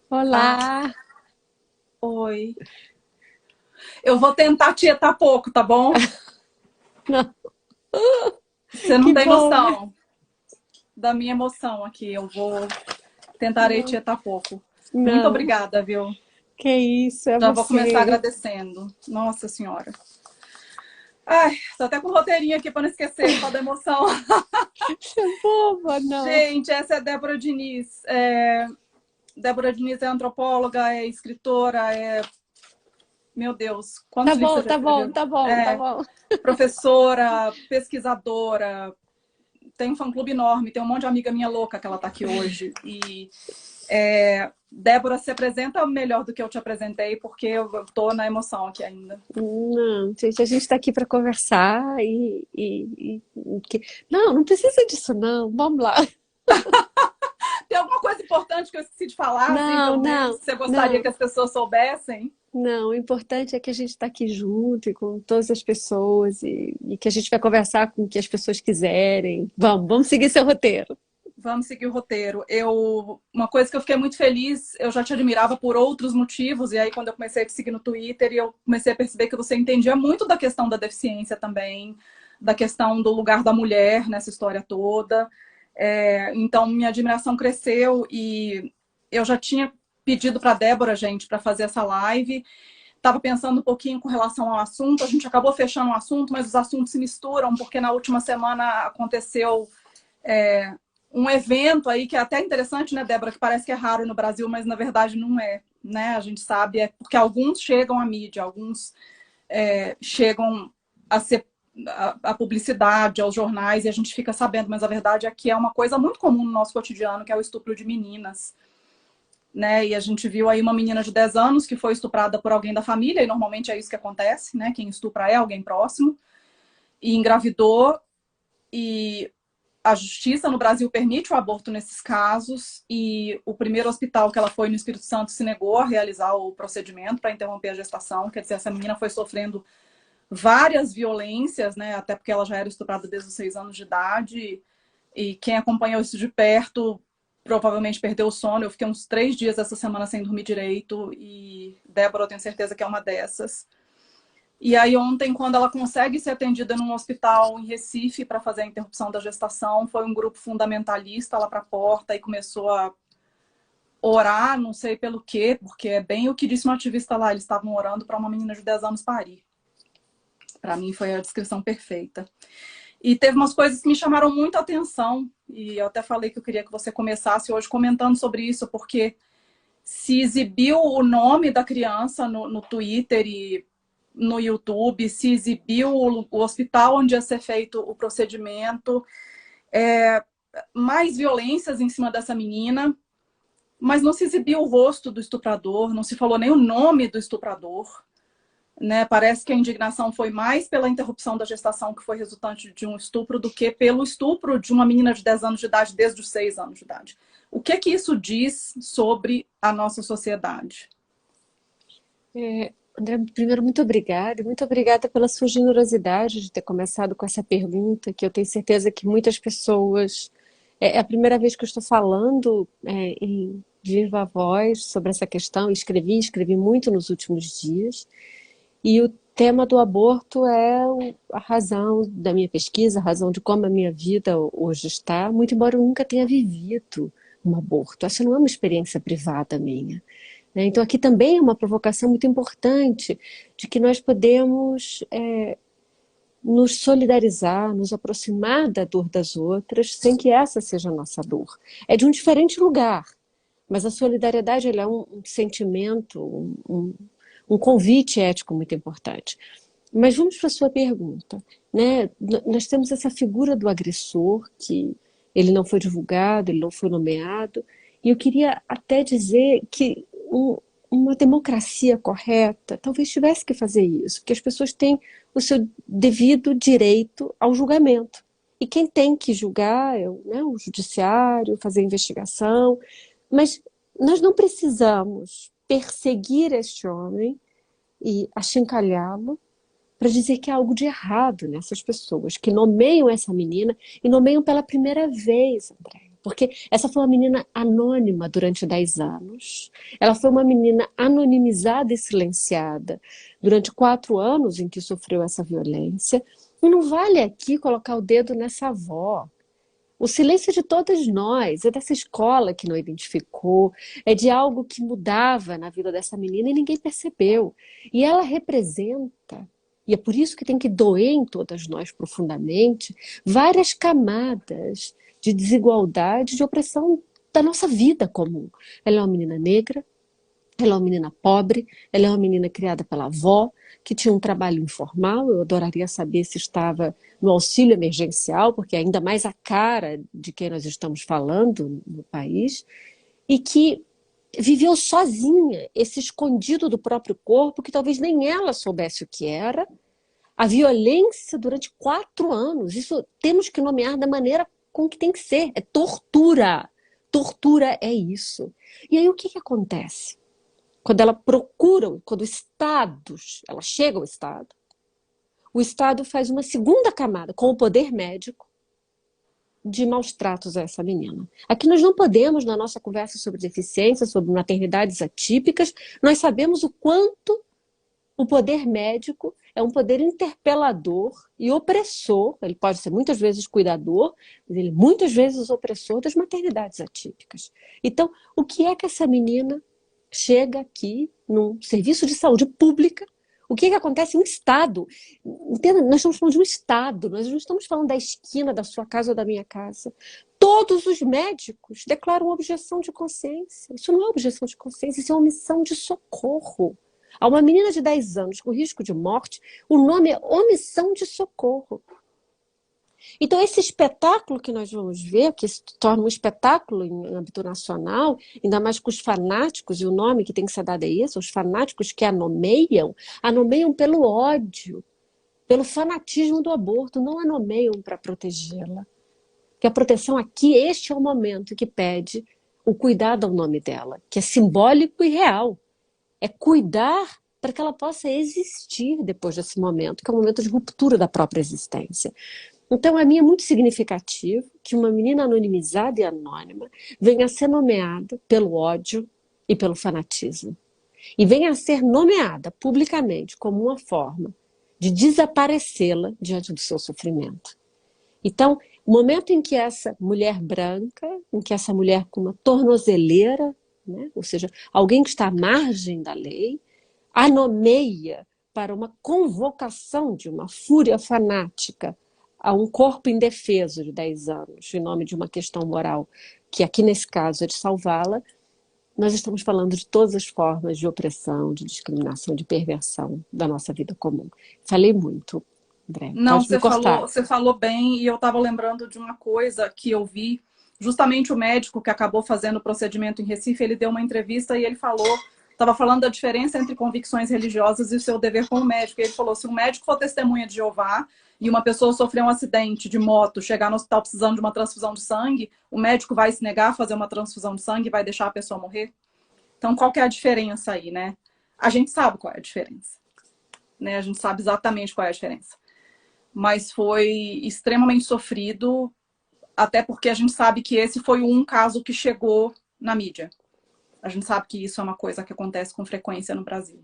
Ah, Olá! oi. Eu vou tentar tietar pouco, tá bom? Não, Você não que tem bom, né? noção da minha emoção aqui. Eu vou tentarei Não, tietar pouco. Muito não, obrigada, viu? que isso, é Já vou começar você. agradecendo. Nossa Senhora. Ai, tô até com um roteirinho aqui para não esquecer por causa da emoção. Você é boba, não. Gente, essa é Débora Diniz. Débora Diniz é antropóloga, é escritora, Meu Deus, Tá quantos livros bom, você já tá bom, escreveu? tá bom, tá bom. Professora, pesquisadora, tem um fã-clube enorme, tem um monte de amiga minha louca que ela tá aqui hoje. E Débora se apresenta melhor do que eu te apresentei, porque eu tô na emoção aqui ainda. Não, gente, a gente tá aqui para conversar Não, não precisa disso, não. Vamos lá. Tem alguma coisa importante que eu esqueci de falar, assim, Não, pelo menos, não, que você gostaria não, que as pessoas soubessem? não. O importante é que a gente está aqui junto e com todas as pessoas e que a gente vai conversar com o que as pessoas quiserem. Vamos seguir seu roteiro. Vamos seguir o roteiro. Uma coisa que eu fiquei muito feliz, eu já te admirava por outros motivos, e aí quando eu comecei a te seguir no Twitter, eu comecei a perceber que você entendia muito da questão da deficiência também, da questão do lugar da mulher nessa história toda. Então, minha admiração cresceu e eu já tinha pedido para a Débora, gente, para fazer essa live. Estava pensando um pouquinho com relação ao assunto, a gente acabou fechando o assunto, mas os assuntos se misturam, porque na última semana aconteceu um evento aí que é até interessante, né, Débora, que parece que é raro no Brasil, mas na verdade não é, né? A gente sabe, é porque alguns chegam à mídia, alguns chegam a ser a publicidade, aos jornais, e a gente fica sabendo, mas a verdade é que é uma coisa muito comum no nosso cotidiano, que é o estupro de meninas. Né? E a gente viu aí uma menina de 10 anos que foi estuprada por alguém da família, e normalmente é isso que acontece, né? Quem estupra é alguém próximo, e engravidou, e a justiça no Brasil permite o aborto nesses casos, e o primeiro hospital que ela foi no Espírito Santo se negou a realizar o procedimento para interromper a gestação. Quer dizer, essa menina foi sofrendo várias violências, né? Até porque ela já era estuprada desde os 6 anos de idade, e quem acompanhou isso de perto provavelmente perdeu o sono. Eu fiquei uns 3 dias essa semana sem dormir direito, e Débora, eu tenho certeza que é uma dessas. E aí ontem, quando ela consegue ser atendida num hospital em Recife para fazer a interrupção da gestação, foi um grupo fundamentalista lá para a porta e começou a orar, não sei pelo quê, porque é bem o que disse um ativista lá, eles estavam orando para uma menina de 10 anos parir. Para mim foi a descrição perfeita. E teve umas coisas que me chamaram muito a atenção, e eu até falei que eu queria que você começasse hoje comentando sobre isso, porque se exibiu o nome da criança no Twitter e no YouTube, se exibiu o hospital onde ia ser feito o procedimento, mais violências em cima dessa menina, mas não se exibiu o rosto do estuprador, não se falou nem o nome do estuprador. Né? Parece que a indignação foi mais pela interrupção da gestação, que foi resultante de um estupro, do que pelo estupro de uma menina de 10 anos de idade desde os 6 anos de idade. O que isso diz sobre a nossa sociedade? André, primeiro, muito obrigada pela sua generosidade de ter começado com essa pergunta, que eu tenho certeza que muitas pessoas. É a primeira vez que eu estou falando em viva voz sobre essa questão. Escrevi muito nos últimos dias. E o tema do aborto é a razão da minha pesquisa, a razão de como a minha vida hoje está, muito embora eu nunca tenha vivido um aborto. Essa não é uma experiência privada minha, né? Então, aqui também é uma provocação muito importante de que nós podemos nos solidarizar, nos aproximar da dor das outras, sem que essa seja a nossa dor. É de um diferente lugar, mas a solidariedade ela é um sentimento, um convite ético muito importante. Mas vamos para a sua pergunta, né? Nós temos essa figura do agressor, que ele não foi divulgado, ele não foi nomeado, e eu queria até dizer que uma democracia correta talvez tivesse que fazer isso, porque as pessoas têm o seu devido direito ao julgamento. E quem tem que julgar é o judiciário, fazer a investigação, mas nós não precisamos perseguir este homem e achincalhá-lo para dizer que há algo de errado nessas pessoas que nomeiam essa menina e nomeiam pela primeira vez, André. Porque essa foi uma menina anônima durante 10 anos. Ela foi uma menina anonimizada e silenciada durante 4 anos em que sofreu essa violência. E não vale aqui colocar o dedo nessa avó. O silêncio de todas nós, é dessa escola que não identificou, é de algo que mudava na vida dessa menina e ninguém percebeu. E ela representa, e é por isso que tem que doer em todas nós profundamente, várias camadas de desigualdade, de opressão da nossa vida comum. Ela é uma menina negra, ela é uma menina pobre, ela é uma menina criada pela avó, que tinha um trabalho informal. Eu adoraria saber se estava no auxílio emergencial, porque é ainda mais a cara de quem nós estamos falando no país, e que viveu sozinha, esse escondido do próprio corpo, que talvez nem ela soubesse o que era, a violência durante 4 anos. Isso temos que nomear da maneira com que tem que ser, é tortura. Tortura é isso. E aí o que acontece? Quando ela procura, quando ela chega ao Estado, o Estado faz uma segunda camada com o poder médico de maus tratos a essa menina. Aqui nós não podemos, na nossa conversa sobre deficiência, sobre maternidades atípicas, nós sabemos o quanto o poder médico é um poder interpelador e opressor. Ele pode ser muitas vezes cuidador, mas ele é muitas vezes opressor das maternidades atípicas. Então, o que é que essa menina chega aqui num serviço de saúde pública? O que acontece em Estado? Entenda, nós estamos falando de um Estado, nós não estamos falando da esquina da sua casa ou da minha casa. Todos os médicos declaram objeção de consciência. Isso não é objeção de consciência, isso é omissão de socorro. A uma menina de 10 anos com risco de morte, o nome é omissão de socorro. Então, esse espetáculo que nós vamos ver, que se torna um espetáculo em âmbito nacional, ainda mais com os fanáticos, e o nome que tem que ser dado é esse, os fanáticos que anomeiam pelo ódio, pelo fanatismo do aborto, não anomeiam para protegê-la. Porque a proteção aqui, este é o momento que pede o cuidado ao nome dela, que é simbólico e real. É cuidar para que ela possa existir depois desse momento, que é um momento de ruptura da própria existência. Então, a mim é muito significativo que uma menina anonimizada e anônima venha a ser nomeada pelo ódio e pelo fanatismo. E venha a ser nomeada publicamente como uma forma de desaparecê-la diante do seu sofrimento. Então, o momento em que essa mulher branca, em que essa mulher com uma tornozeleira, né, ou seja, alguém que está à margem da lei, a nomeia para uma convocação de uma fúria fanática a um corpo indefeso de 10 anos, em nome de uma questão moral, que aqui nesse caso é de salvá-la, nós estamos falando de todas as formas de opressão, de discriminação, de perversão da nossa vida comum. Falei muito, André. Não, Pode me cortar. você falou bem, e eu estava lembrando de uma coisa que eu vi. Justamente o médico que acabou fazendo o procedimento em Recife, ele deu uma entrevista e ele estava falando da diferença entre convicções religiosas e o seu dever como médico. E ele falou, se um médico for testemunha de Jeová e uma pessoa sofrer um acidente de moto, chegar no hospital precisando de uma transfusão de sangue, o médico vai se negar a fazer uma transfusão de sangue e vai deixar a pessoa morrer? Então, qual que é a diferença aí, né? A gente sabe qual é a diferença, né? A gente sabe exatamente qual é a diferença. Mas foi extremamente sofrido, até porque a gente sabe que esse foi um caso que chegou na mídia. A gente sabe que isso é uma coisa que acontece com frequência no Brasil.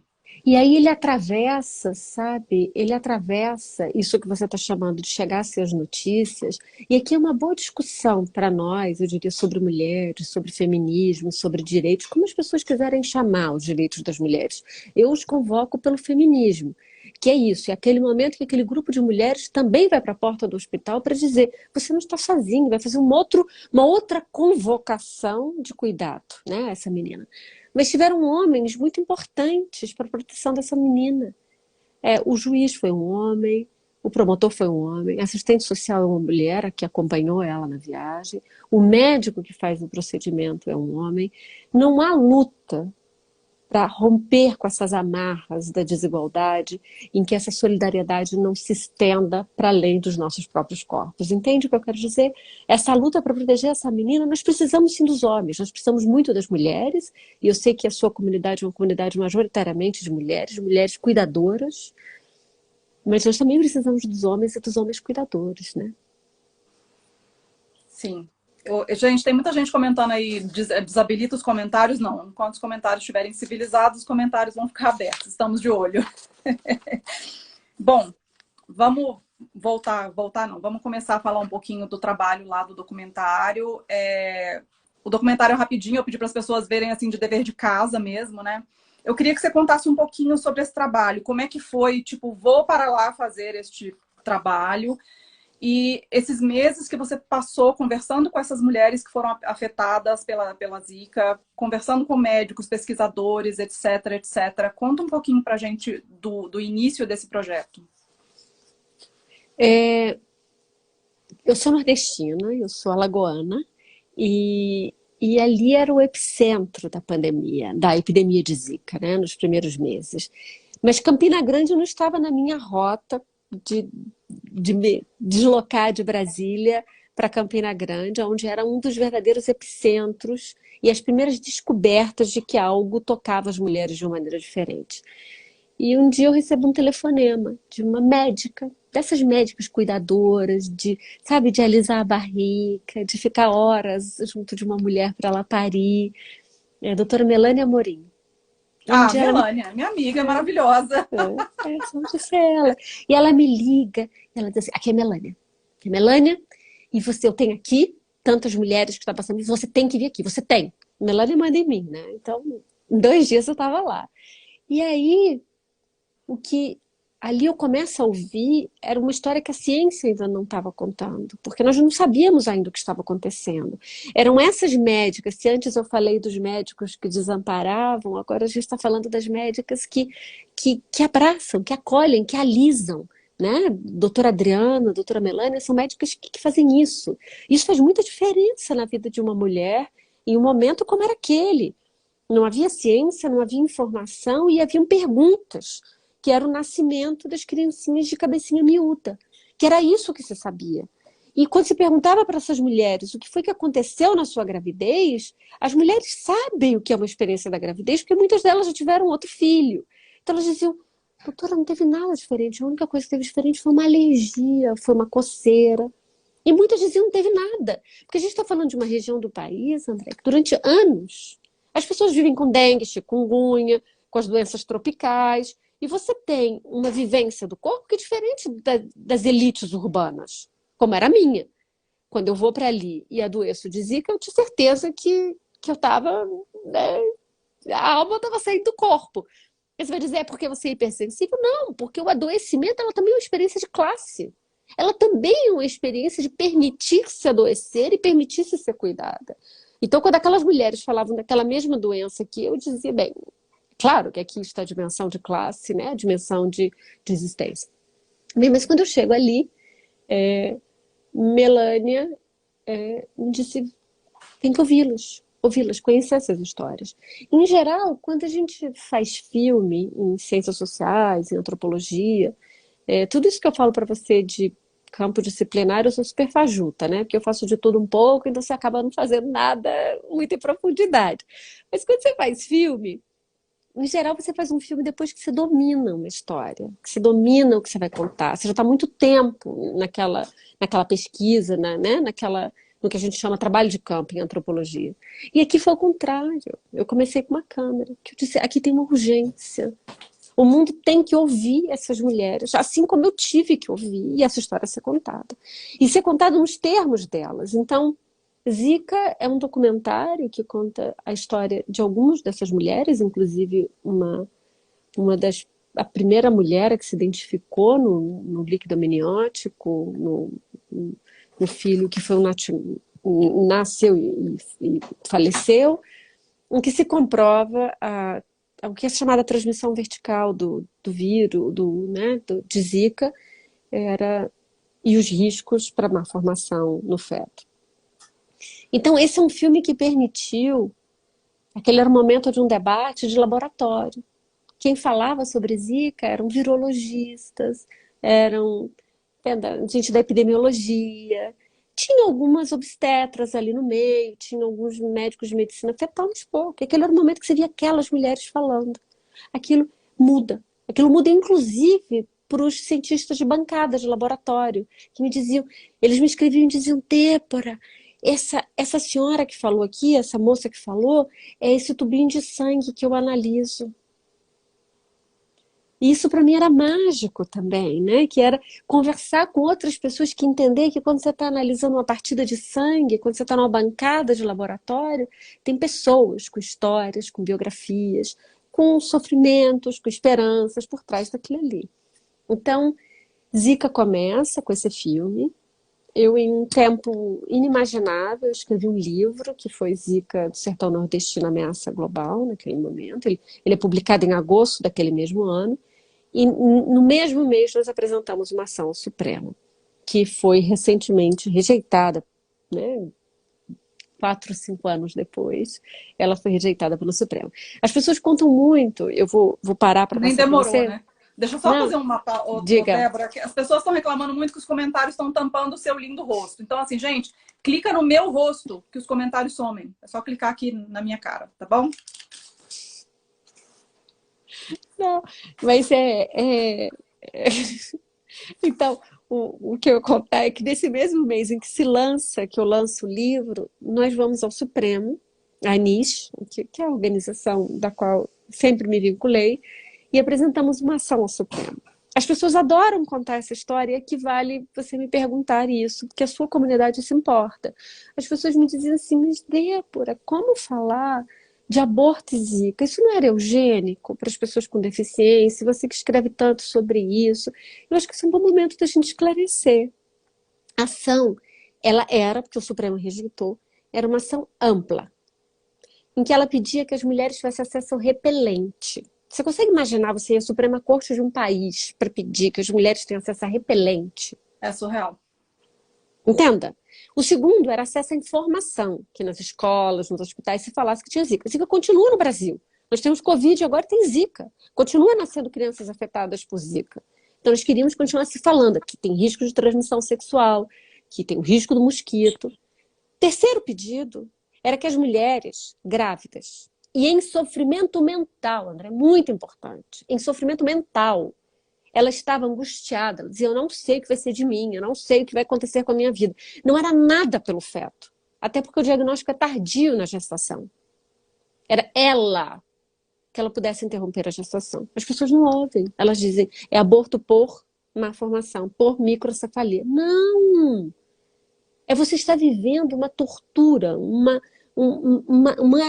E aí ele atravessa, sabe? Ele atravessa isso que você está chamando de chegar a ser as notícias. E aqui é uma boa discussão para nós, eu diria, sobre mulheres, sobre feminismo, sobre direitos, como as pessoas quiserem chamar os direitos das mulheres. Eu os convoco pelo feminismo, que é isso, é aquele momento que aquele grupo de mulheres também vai para a porta do hospital para dizer, você não está sozinho, vai fazer uma outra convocação de cuidado, né, essa menina. Mas tiveram homens muito importantes para a proteção dessa menina. O juiz foi um homem, o promotor foi um homem, a assistente social é uma mulher, a que acompanhou ela na viagem, o médico que faz o procedimento é um homem. Não há luta para romper com essas amarras da desigualdade, em que essa solidariedade não se estenda para além dos nossos próprios corpos. Entende o que eu quero dizer? Essa luta para proteger essa menina, nós precisamos sim dos homens, nós precisamos muito das mulheres, e eu sei que a sua comunidade é uma comunidade majoritariamente de mulheres cuidadoras, mas nós também precisamos dos homens e dos homens cuidadores, né? Sim. Gente, tem muita gente comentando aí, desabilita os comentários. Não, enquanto os comentários estiverem civilizados, os comentários vão ficar abertos. Estamos de olho. Bom, vamos voltar não. Vamos começar a falar um pouquinho do trabalho lá do documentário. O documentário é rapidinho, eu pedi para as pessoas verem assim de dever de casa mesmo, né? Eu queria que você contasse um pouquinho sobre esse trabalho. Como é que foi, tipo, vou para lá fazer este trabalho e esses meses que você passou conversando com essas mulheres que foram afetadas pela Zika, conversando com médicos, pesquisadores, etc, etc. Conta um pouquinho para a gente do início desse projeto. Eu sou nordestina, eu sou alagoana, e ali era o epicentro da pandemia, da epidemia de Zika, né, nos primeiros meses. Mas Campina Grande não estava na minha rota de me deslocar de Brasília para Campina Grande, onde era um dos verdadeiros epicentros e as primeiras descobertas de que algo tocava as mulheres de uma maneira diferente. E um dia eu recebo um telefonema de uma médica, dessas médicas cuidadoras, sabe, de alisar a barriga, de ficar horas junto de uma mulher para ela parir, a doutora Melânia Amorim. Um Ah, dia ela me... Melânia, minha amiga maravilhosa. Só disse ela. E ela me liga, e ela diz assim, aqui é Melânia. Aqui é Melânia, e eu tenho aqui tantas mulheres que estão passando isso, você tem que vir aqui, você tem. Melânia manda em mim, né? Então, em 2 dias eu estava lá. E aí, o que ali eu começo a ouvir era uma história que a ciência ainda não estava contando, porque nós não sabíamos ainda o que estava acontecendo. Eram essas médicas, se antes eu falei dos médicos que desamparavam, agora a gente está falando das médicas que abraçam, que acolhem, que alisam. Né? Doutora Adriana, doutora Melânia, são médicas que fazem isso. Isso faz muita diferença na vida de uma mulher em um momento como era aquele. Não havia ciência, não havia informação e haviam perguntas, que era o nascimento das criancinhas de cabecinha miúda, que era isso que se sabia. E quando se perguntava para essas mulheres o que foi que aconteceu na sua gravidez, as mulheres sabem o que é uma experiência da gravidez, porque muitas delas já tiveram outro filho. Então elas diziam, doutora, não teve nada diferente, a única coisa que teve diferente foi uma alergia, foi uma coceira. E muitas diziam não teve nada. Porque a gente está falando de uma região do país, André, que durante anos as pessoas vivem com dengue, chikungunya, com as doenças tropicais, e você tem uma vivência do corpo que é diferente das elites urbanas, como era a minha. Quando eu vou para ali e adoeço de Zika, eu tinha certeza que eu estava, né, a alma estava saindo do corpo. Aí você vai dizer, é porque você é hipersensível? Não, porque o adoecimento ela também é uma experiência de classe. Ela também é uma experiência de permitir-se adoecer e permitir-se ser cuidada. Então, quando aquelas mulheres falavam daquela mesma doença que eu dizia, bem, claro que aqui está a dimensão de classe, né? A dimensão de existência. Bem, mas quando eu chego ali, Melânia me disse, tem que ouvi-las, conhecer essas histórias. Em geral, quando a gente faz filme em ciências sociais, em antropologia, tudo isso que eu falo para você de campo disciplinar, eu sou super fajuta, né? Porque eu faço de tudo um pouco, então você acaba não fazendo nada muito em profundidade. Mas quando você faz filme, em geral você faz um filme depois que você domina uma história, que você domina o que você vai contar. Você já está muito tempo naquela pesquisa, né? No que a gente chama trabalho de campo em antropologia. E aqui foi o contrário. Eu comecei com uma câmera, que eu disse, aqui tem uma urgência. O mundo tem que ouvir essas mulheres, assim como eu tive que ouvir, e essa história ser contada. E ser contada nos termos delas. Então, Zika é um documentário que conta a história de algumas dessas mulheres, inclusive a primeira mulher que se identificou no líquido amniótico, no filho que foi nasceu e faleceu, em que se comprova o que é chamada transmissão vertical do vírus, de Zika, e os riscos para má formação no feto. Então, esse é um filme que permitiu, aquele era um momento de um debate de laboratório. Quem falava sobre Zika eram virologistas, eram gente da epidemiologia, tinha algumas obstetras ali no meio, tinha alguns médicos de medicina fetal, mas pouco. Aquele era o momento que você via aquelas mulheres falando. Aquilo muda. Aquilo muda, inclusive, para os cientistas de bancada, de laboratório, que me diziam, eles me escreviam e diziam, Débora, essa senhora que falou aqui, essa moça que falou, é esse tubinho de sangue que eu analiso. E isso para mim era mágico também, né? Que era conversar com outras pessoas que entender que quando você está analisando uma partida de sangue, quando você está numa bancada de laboratório, tem pessoas com histórias, com biografias, com sofrimentos, com esperanças por trás daquilo ali. Então, Zika começa com esse filme. Eu, em um tempo inimaginável, escrevi um livro que foi Zika do Sertão Nordestino, Ameaça Global, naquele momento. Ele é publicado em agosto daquele mesmo ano. E no mesmo mês nós apresentamos uma ação ao Supremo, que foi recentemente rejeitada, né? 4, 5 anos depois, ela foi rejeitada pelo Supremo. As pessoas contam muito, eu vou parar para Nem passar para demorou, você. né? Deixa eu só Não, fazer uma, diga. Débora, que as pessoas estão reclamando muito que os comentários estão tampando o seu lindo rosto. Então, assim, gente, clica no meu rosto que os comentários somem. É só clicar aqui na minha cara, tá bom? Não, mas Então, o que eu ia contar é que nesse mesmo mês em que se lança, que eu lanço o livro, nós vamos ao Supremo, a ANIS, que é a organização da qual sempre me vinculei, e apresentamos uma ação ao Supremo. As pessoas adoram contar essa história e equivale você me perguntar isso, porque a sua comunidade se importa. As pessoas me diziam assim, mas Débora, como falar de aborto e Zika? Isso não era eugênico para as pessoas com deficiência? Você que escreve tanto sobre isso. Eu acho que esse é um bom momento da gente esclarecer. A ação, ela era, porque o Supremo rejeitou, era uma ação ampla, em que ela pedia que as mulheres tivessem acesso ao repelente. Você consegue imaginar você ir à Suprema Corte de um país para pedir que as mulheres tenham acesso a repelente? É surreal. Entenda. O segundo era acesso à informação, que nas escolas, nos hospitais se falasse que tinha Zika. Zika continua no Brasil. Nós temos Covid e agora tem Zika. Continua nascendo crianças afetadas por Zika. Então nós queríamos continuar se falando que tem risco de transmissão sexual, que tem o risco do mosquito. Terceiro pedido era que as mulheres grávidas e em sofrimento mental, André, muito importante, em sofrimento mental, ela estava angustiada, ela dizia, eu não sei o que vai ser de mim, eu não sei o que vai acontecer com a minha vida. Não era nada pelo feto, até porque o diagnóstico é tardio na gestação. Era ela que ela pudesse interromper a gestação. As pessoas não ouvem, elas dizem, é aborto por má formação, por microcefalia. Não! É você estar vivendo uma tortura, uma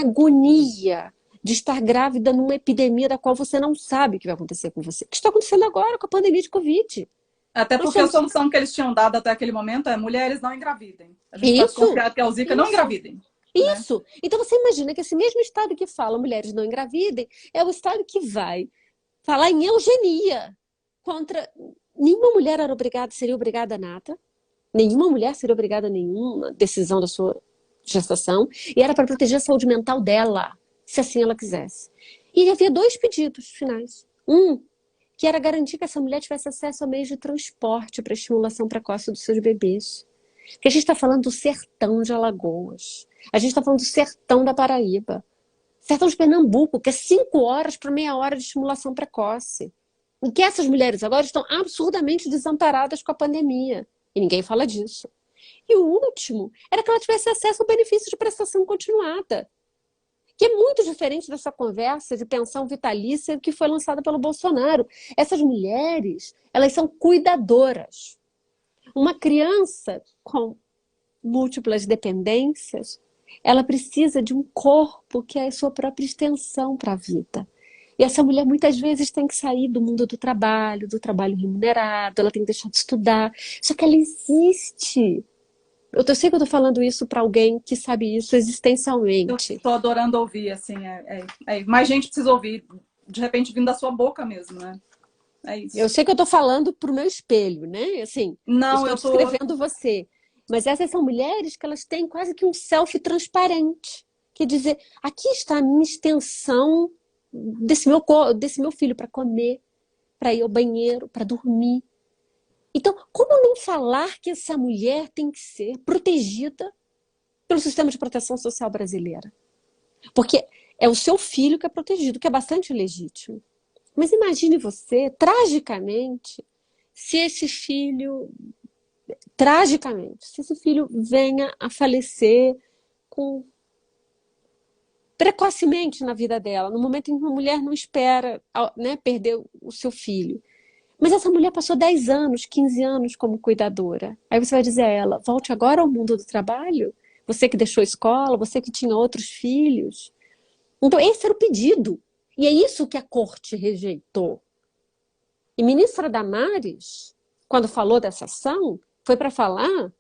agonia de estar grávida numa epidemia da qual você não sabe o que vai acontecer com você. O que está acontecendo agora com a pandemia de Covid? Até Nós porque a temos... solução que eles tinham dado até aquele momento é mulheres não engravidem. A gente está Isso, desconfiado que é o Zika, não engravidem. Né? isso. Então você imagina que esse mesmo estado que fala mulheres não engravidem é o estado que vai falar em eugenia contra... Nenhuma mulher era obrigada, seria obrigada a nada. Nenhuma mulher seria obrigada a nenhuma decisão da sua gestação. E era para proteger a saúde mental dela, se assim ela quisesse. E havia 2 pedidos finais. Um, que era garantir que essa mulher tivesse acesso a meios de transporte para estimulação precoce dos seus bebês. Porque a gente está falando do sertão de Alagoas. A gente está falando do sertão da Paraíba. Sertão de Pernambuco, que é 5 horas para meia hora de estimulação precoce. E que essas mulheres agora estão absurdamente desamparadas com a pandemia. E ninguém fala disso. E o último era que ela tivesse acesso ao benefício de prestação continuada, que é muito diferente dessa conversa de pensão vitalícia que foi lançada pelo Bolsonaro. Essas mulheres, elas são cuidadoras. Uma criança com múltiplas dependências, ela precisa de um corpo que é a sua própria extensão para a vida. E essa mulher muitas vezes tem que sair do mundo do trabalho remunerado, ela tem que deixar de estudar. Só que ela existe. Eu sei que eu estou falando isso para alguém que sabe isso Eu existencialmente. estou adorando ouvir, assim, mais gente precisa ouvir, de repente vindo da sua boca mesmo, né? É isso. Eu sei que eu estou falando para o meu espelho, né? Assim, Não, eu estou descrevendo você. Mas essas são mulheres que elas têm quase que um selfie transparente. Quer dizer, aqui está a minha extensão desse meu filho para comer, para ir ao banheiro, para dormir. Então, como não falar que essa mulher tem que ser protegida pelo sistema de proteção social brasileira? Porque é o seu filho que é protegido, que é bastante legítimo. Mas imagine você, tragicamente, se esse filho tragicamente, se esse filho venha a falecer com precocemente na vida dela, no momento em que uma mulher não espera, né, perder o seu filho. Mas essa mulher passou 10 anos, 15 anos como cuidadora. Aí você vai dizer a ela, volte agora ao mundo do trabalho? Você que deixou a escola, você que tinha outros filhos. Então esse era o pedido. E é isso que a corte rejeitou. E ministra Damares, quando falou dessa ação, foi para falar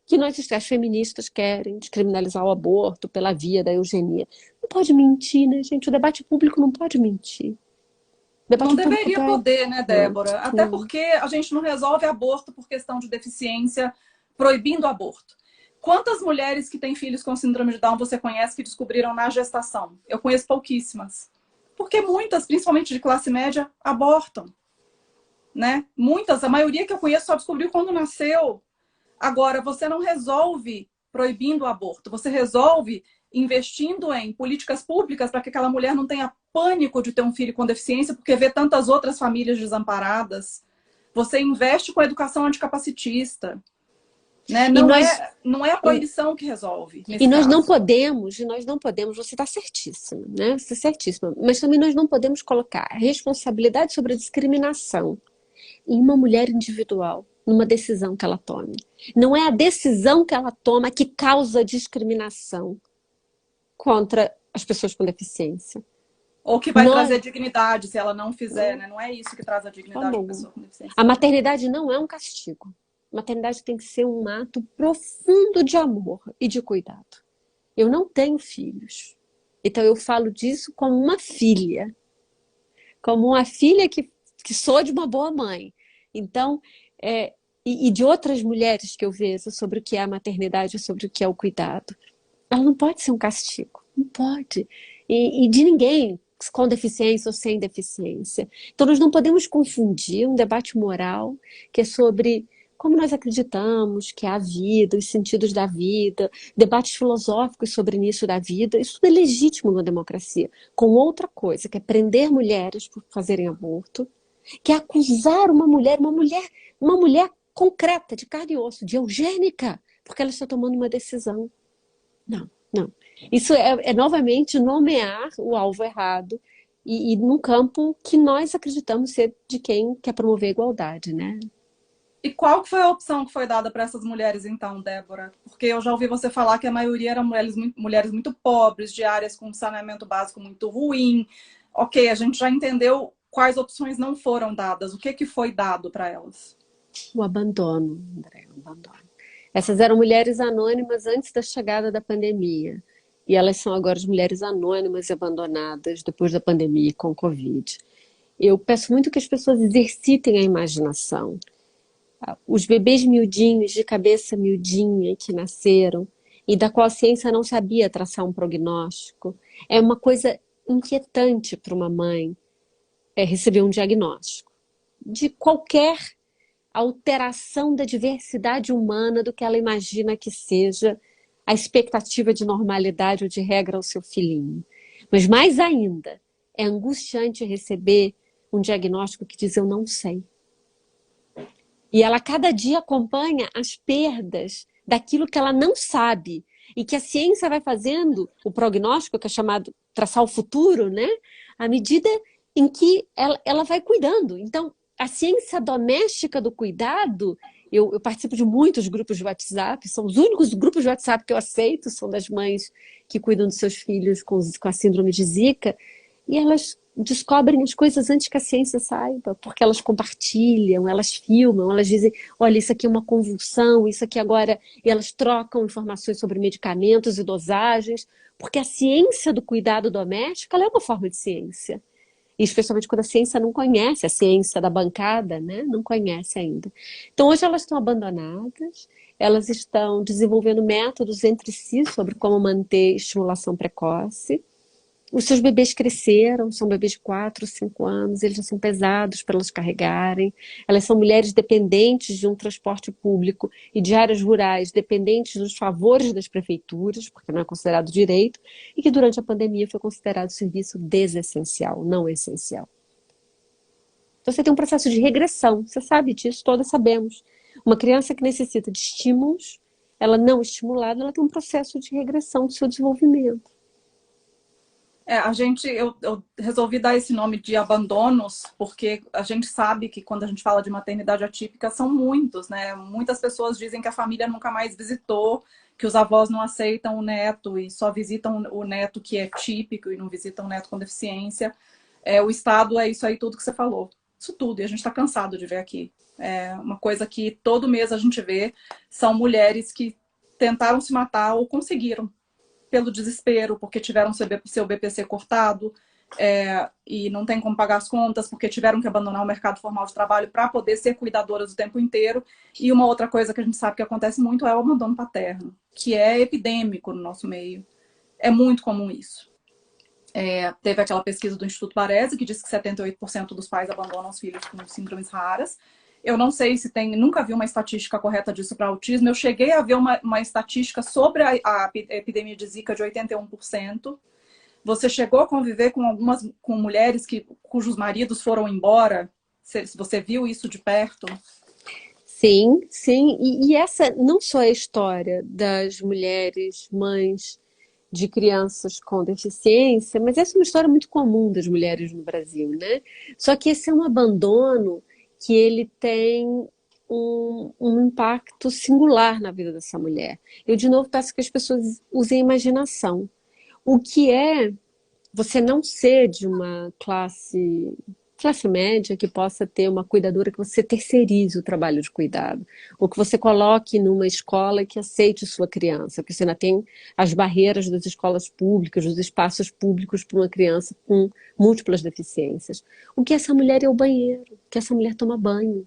que as feministas querem descriminalizar o aborto pela via da eugenia. Não pode mentir, né, gente? O debate público não pode mentir. O Não debate público deveria deve... poder, né, Débora? Até porque a gente não resolve aborto por questão de deficiência, proibindo o aborto. Quantas mulheres que têm filhos com síndrome de Down você conhece que descobriram na gestação? Eu conheço pouquíssimas. Porque muitas, principalmente de classe média, abortam. Né? Muitas, a maioria que eu conheço só descobriu quando nasceu. Agora, você não resolve proibindo o aborto, você resolve investindo em políticas públicas para que aquela mulher não tenha pânico de ter um filho com deficiência, porque vê tantas outras famílias desamparadas. Você investe com a educação anticapacitista. Né? Não é a proibição que resolve. E nós não podemos, você está certíssima, né? Você está certíssima. Mas também nós não podemos colocar a responsabilidade sobre a discriminação em uma mulher individual, numa decisão que ela tome. Não é a decisão que ela toma que causa discriminação contra as pessoas com deficiência. Ou que vai trazer dignidade se ela não fizer, né? Não é isso que traz a dignidade da pessoa com deficiência. A maternidade não é um castigo. A maternidade tem que ser um ato profundo de amor e de cuidado. Eu não tenho filhos. Então eu falo disso como uma filha. Como uma filha que sou de uma boa mãe. Então, e de outras mulheres que eu vejo sobre o que é a maternidade, sobre o que é o cuidado. Ela não pode ser um castigo. Não pode. E de ninguém com deficiência ou sem deficiência. Então nós não podemos confundir um debate moral que é sobre como nós acreditamos que há vida, os sentidos da vida, debates filosóficos sobre o início da vida, isso tudo é legítimo na democracia, com outra coisa, que é prender mulheres por fazerem aborto, que é acusar uma mulher concreta, de carne e osso, de eugênica, porque ela está tomando uma decisão. Não. Isso é novamente nomear o alvo errado e num campo que nós acreditamos ser de quem quer promover a igualdade, né? E qual foi a opção que foi dada para essas mulheres, então, Débora? Porque eu já ouvi você falar que a maioria eram mulheres muito pobres, de áreas com saneamento básico muito ruim. Ok, a gente já entendeu quais opções não foram dadas. O que foi dado para elas? O abandono, André, o abandono. Essas eram mulheres anônimas antes da chegada da pandemia. E elas são agora as mulheres anônimas e abandonadas depois da pandemia com o Covid. Eu peço muito que as pessoas exercitem a imaginação. Os bebês miudinhos, de cabeça miudinha, que nasceram, e da qual a ciência não sabia traçar um prognóstico, é uma coisa inquietante para uma mãe receber um diagnóstico de qualquer alteração da diversidade humana do que ela imagina que seja a expectativa de normalidade ou de regra ao seu filhinho. Mas mais ainda, é angustiante receber um diagnóstico que diz eu não sei. E ela cada dia acompanha as perdas daquilo que ela não sabe e que a ciência vai fazendo o prognóstico, que é chamado traçar o futuro, né? À medida em que ela vai cuidando. Então, a ciência doméstica do cuidado, eu participo de muitos grupos de WhatsApp, são os únicos grupos de WhatsApp que eu aceito, são das mães que cuidam dos seus filhos com a síndrome de Zika, e elas descobrem as coisas antes que a ciência saiba, porque elas compartilham, elas filmam, elas dizem, olha, isso aqui é uma convulsão, isso aqui agora, e elas trocam informações sobre medicamentos e dosagens, porque a ciência do cuidado doméstico, ela é uma forma de ciência. E especialmente quando a ciência não conhece, a ciência da bancada, né? Não conhece ainda. Então hoje elas estão abandonadas, elas estão desenvolvendo métodos entre si sobre como manter estimulação precoce. Os seus bebês cresceram, são bebês de 4, 5 anos, eles já são pesados para elas carregarem. Elas são mulheres dependentes de um transporte público e de áreas rurais, dependentes dos favores das prefeituras, porque não é considerado direito, e que durante a pandemia foi considerado serviço desessencial, não essencial. Então você tem um processo de regressão, você sabe disso, todas sabemos. Uma criança que necessita de estímulos, ela não estimulada, ela tem um processo de regressão do seu desenvolvimento. Eu resolvi dar esse nome de abandonos, porque a gente sabe que quando a gente fala de maternidade atípica, são muitos, né? Muitas pessoas dizem que a família nunca mais visitou, que os avós não aceitam o neto e só visitam o neto que é típico e não visitam o neto com deficiência. O Estado é isso aí tudo que você falou. Isso tudo, e a gente está cansado de ver aqui. É uma coisa que todo mês a gente vê, são mulheres que tentaram se matar ou conseguiram pelo desespero, porque tiveram seu BPC cortado e não tem como pagar as contas, porque tiveram que abandonar o mercado formal de trabalho para poder ser cuidadoras o tempo inteiro. E uma outra coisa que a gente sabe que acontece muito é o abandono paterno, que é epidêmico no nosso meio. É muito comum isso. Teve aquela pesquisa do Instituto Baresi que diz que 78% dos pais abandonam os filhos com síndromes raras. Eu não sei se tem, nunca vi uma estatística correta disso para autismo. Eu cheguei a ver uma estatística sobre a epidemia de Zika de 81%. Você chegou a conviver com mulheres cujos maridos foram embora? Se você viu isso de perto? Sim, sim. E essa não só é a história das mulheres mães de crianças com deficiência, mas essa é uma história muito comum das mulheres no Brasil, né? Só que esse é um abandono que ele tem um impacto singular na vida dessa mulher. Eu, de novo, peço que as pessoas usem a imaginação. O que é você não ser de uma classe média que possa ter uma cuidadora que você terceirize o trabalho de cuidado, ou que você coloque numa escola que aceite sua criança, porque você ainda tem as barreiras das escolas públicas, dos espaços públicos para uma criança com múltiplas deficiências. O que essa mulher é o banheiro, o que essa mulher toma banho.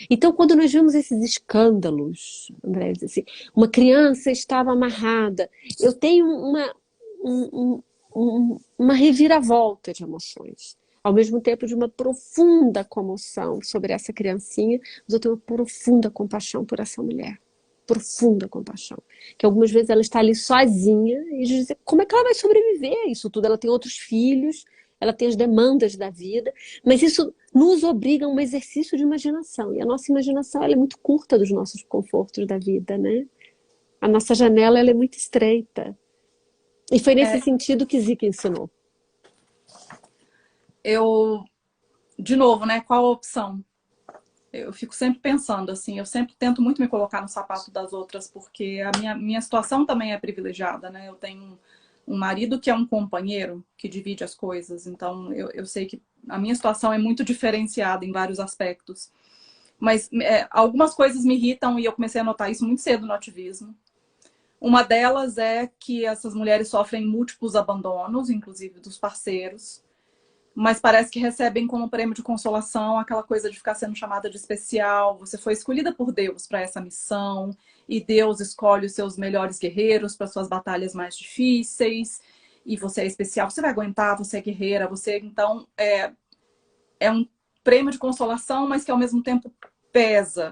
Então, quando nós vemos esses escândalos, André, assim, uma criança estava amarrada, eu tenho um, uma reviravolta de emoções. Ao mesmo tempo de uma profunda comoção sobre essa criancinha, mas eu tenho uma profunda compaixão por essa mulher. Profunda compaixão. Que algumas vezes ela está ali sozinha e dizer como é que ela vai sobreviver a isso tudo? Ela tem outros filhos, ela tem as demandas da vida, mas isso nos obriga a um exercício de imaginação. E a nossa imaginação ela é muito curta dos nossos confortos da vida, né? A nossa janela ela é muito estreita. E foi nesse sentido que Zika ensinou. De novo, né? Qual a opção? Eu fico sempre pensando assim, eu sempre tento muito me colocar no sapato das outras, porque a minha situação também é privilegiada, né? Eu tenho um marido que é um companheiro, que divide as coisas, então eu sei que a minha situação é muito diferenciada em vários aspectos. Mas algumas coisas me irritam e eu comecei a notar isso muito cedo no ativismo. Uma delas é que essas mulheres sofrem múltiplos abandonos, inclusive dos parceiros, mas parece que recebem como prêmio de consolação aquela coisa de ficar sendo chamada de especial. Você foi escolhida por Deus para essa missão e Deus escolhe os seus melhores guerreiros para suas batalhas mais difíceis e você é especial, você vai aguentar, você é guerreira, você então é um prêmio de consolação, mas que ao mesmo tempo pesa,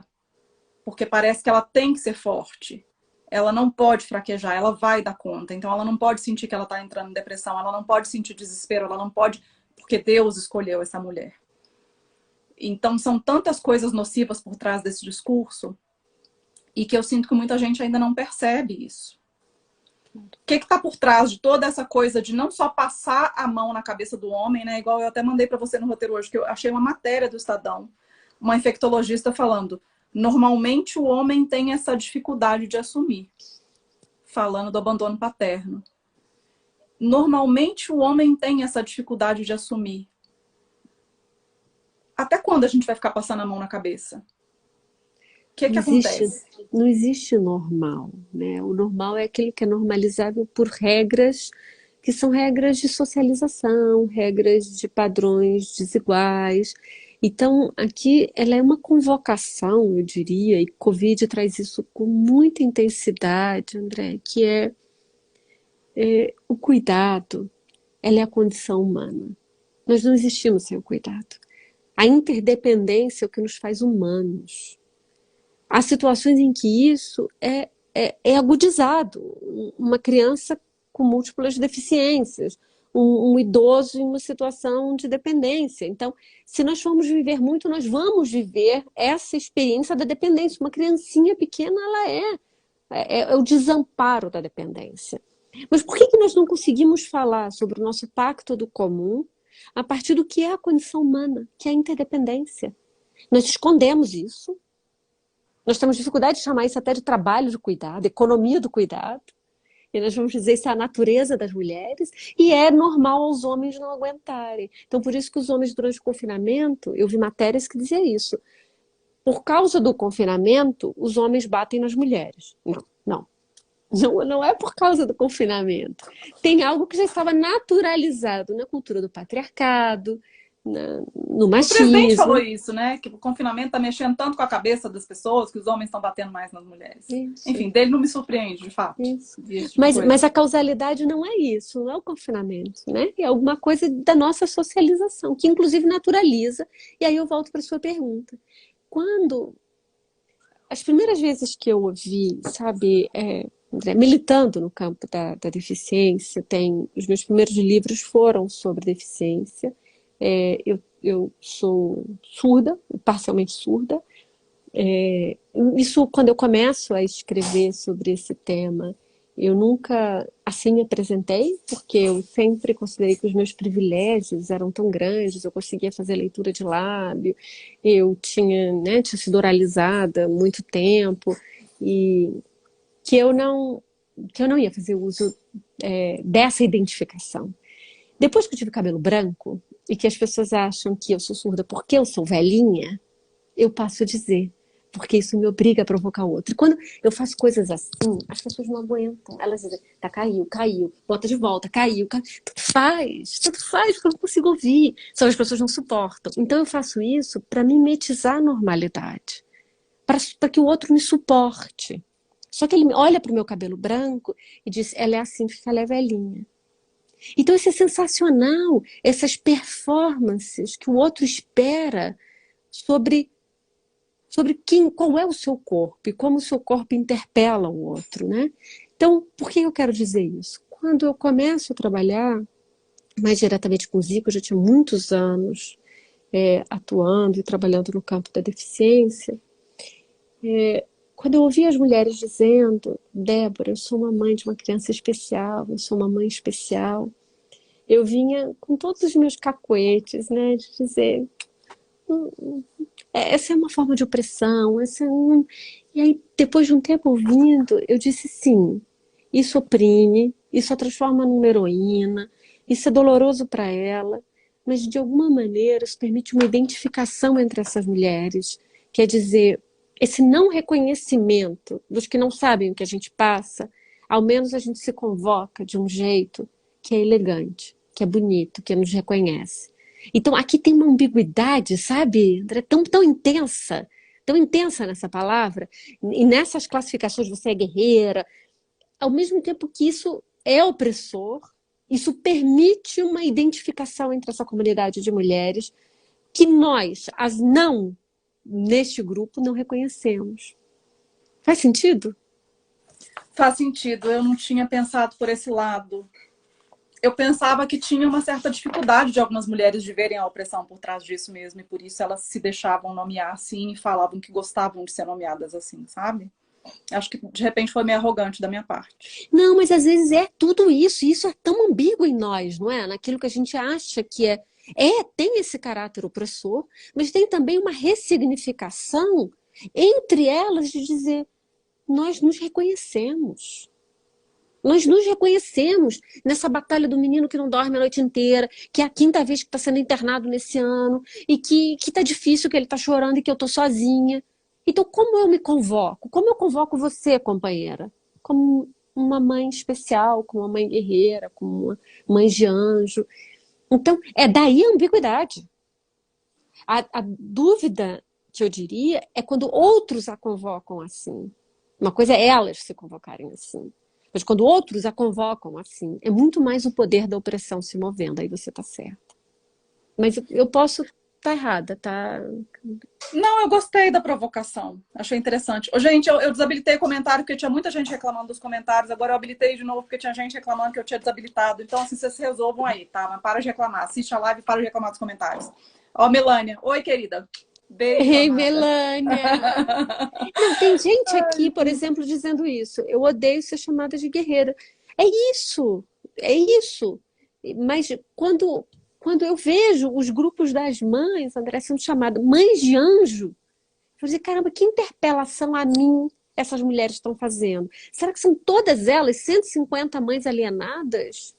porque parece que ela tem que ser forte. Ela não pode fraquejar, ela vai dar conta. Então ela não pode sentir que ela está entrando em depressão, ela não pode sentir desespero, ela não pode, porque Deus escolheu essa mulher. Então são tantas coisas nocivas por trás desse discurso e que eu sinto que muita gente ainda não percebe isso. O que está por trás de toda essa coisa de não só passar a mão na cabeça do homem, né? Igual eu até mandei para você no roteiro hoje, que eu achei uma matéria do Estadão, uma infectologista falando: normalmente o homem tem essa dificuldade de assumir, falando do abandono paterno. Normalmente o homem tem essa dificuldade de assumir. Até quando a gente vai ficar passando a mão na cabeça? O que acontece? Não existe normal, né? O normal é aquele que é normalizável por regras que são regras de socialização, regras de padrões desiguais. Então, aqui ela é uma convocação, eu diria, e Covid traz isso com muita intensidade, André, que o cuidado, ela é a condição humana. Nós não existimos sem o cuidado. A interdependência é o que nos faz humanos. Há situações em que isso é agudizado. Uma criança com múltiplas deficiências, um idoso em uma situação de dependência. Então, se nós formos viver muito, nós vamos viver essa experiência da dependência. Uma criancinha pequena, ela é o desamparo da dependência. Mas por que nós não conseguimos falar sobre o nosso pacto do comum a partir do que é a condição humana, que é a interdependência? Nós escondemos isso. Nós temos dificuldade de chamar isso até de trabalho de cuidado, economia do cuidado. E nós vamos dizer isso é a natureza das mulheres, e é normal aos homens não aguentarem. Então, por isso que os homens, durante o confinamento, eu vi matérias que diziam isso. Por causa do confinamento, os homens batem nas mulheres. Não é por causa do confinamento. Tem algo que já estava naturalizado na cultura do patriarcado, no machismo. O presidente falou isso, né? Que o confinamento está mexendo tanto com a cabeça das pessoas que os homens estão batendo mais nas mulheres. Isso. Enfim, dele não me surpreende, de fato. Tipo mas a causalidade não é isso, não é o confinamento, né? É alguma coisa da nossa socialização, que inclusive naturaliza. E aí eu volto para a sua pergunta. As primeiras vezes que eu ouvi, sabe, militando no campo da deficiência, os meus primeiros livros foram sobre deficiência. Eu sou surda, parcialmente surda. Isso, quando eu começo a escrever sobre esse tema, eu nunca assim me apresentei, porque eu sempre considerei que os meus privilégios eram tão grandes, eu conseguia fazer leitura de lábio, eu tinha sido oralizada há muito tempo, e que eu não ia fazer uso dessa identificação. Depois que eu tive cabelo branco, e que as pessoas acham que eu sou surda porque eu sou velhinha, eu passo a dizer, porque isso me obriga a provocar o outro. E quando eu faço coisas assim, as pessoas não aguentam. Elas dizem, tá, caiu, bota de volta, caiu. Tudo faz, porque eu não consigo ouvir. Só as pessoas não suportam. Então eu faço isso para mimetizar a normalidade, para que o outro me suporte. Só que ele olha para o meu cabelo branco e diz, ela é assim porque ela é velhinha. Então isso é sensacional, essas performances que o outro espera sobre qual é o seu corpo e como o seu corpo interpela o outro, né? Então, por que eu quero dizer isso? Quando eu começo a trabalhar mais diretamente com o Zico, eu já tinha muitos anos atuando e trabalhando no campo da deficiência, quando eu ouvia as mulheres dizendo, Débora, eu sou uma mãe de uma criança especial, eu sou uma mãe especial, eu vinha com todos os meus cacuetes, né, de dizer, essa é uma forma de opressão, e aí depois de um tempo ouvindo, eu disse sim, isso oprime, isso a transforma numa heroína, isso é doloroso para ela, mas de alguma maneira isso permite uma identificação entre essas mulheres, quer dizer, esse não reconhecimento dos que não sabem o que a gente passa, ao menos a gente se convoca de um jeito que é elegante, que é bonito, que nos reconhece. Então aqui tem uma ambiguidade, sabe, André, tão intensa nessa palavra, e nessas classificações você é guerreira, ao mesmo tempo que isso é opressor, isso permite uma identificação entre essa comunidade de mulheres que nós, as não neste grupo, não reconhecemos. Faz sentido? Faz sentido, eu não tinha pensado por esse lado. Eu pensava que tinha uma certa dificuldade de algumas mulheres de verem a opressão por trás disso mesmo, e por isso elas se deixavam nomear assim e falavam que gostavam de ser nomeadas assim, sabe? Acho que de repente foi meio arrogante da minha parte. Não, mas às vezes é tudo isso, e isso é tão ambíguo em nós, não é? Naquilo que a gente acha que tem esse caráter opressor, mas tem também uma ressignificação entre elas de dizer, nós nos reconhecemos. Nós nos reconhecemos nessa batalha do menino que não dorme a noite inteira, que é a 5ª vez que está sendo internado nesse ano, e que está difícil, que ele está chorando e que eu estou sozinha. Então, como eu me convoco? Como eu convoco você, companheira? Como uma mãe especial, como uma mãe guerreira, como uma mãe de anjo. Então, é daí a ambiguidade. A dúvida, que eu diria, é quando outros a convocam assim. Uma coisa é elas se convocarem assim. Mas quando outros a convocam assim, é muito mais o poder da opressão se movendo. Aí você está certa. Mas eu posso tá errada, tá... Não, eu gostei da provocação. Achei interessante. Ô, gente, eu desabilitei o comentário porque tinha muita gente reclamando dos comentários. Agora eu habilitei de novo porque tinha gente reclamando que eu tinha desabilitado. Então, assim, vocês se resolvam aí, tá? Mas para de reclamar. Assiste a live e para de reclamar dos comentários. Ó, Melânia. Oi, querida. Beijo, Ei, amada. Melânia! Não, tem gente aqui, por exemplo, dizendo isso. Eu odeio ser chamada de guerreira. É isso, é isso. Mas quando eu vejo os grupos das mães, André, sendo chamadas mães de anjo, eu vou dizer, caramba, que interpelação a mim essas mulheres estão fazendo? Será que são todas elas 150 mães alienadas?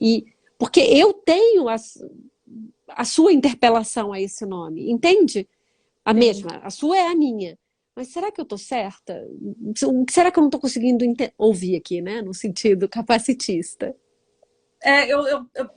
E porque eu tenho a sua interpelação a esse nome, entende? A Sim. mesma, a sua é a minha. Mas será que eu estou certa? Será que eu não estou conseguindo ouvir aqui, né? No sentido capacitista.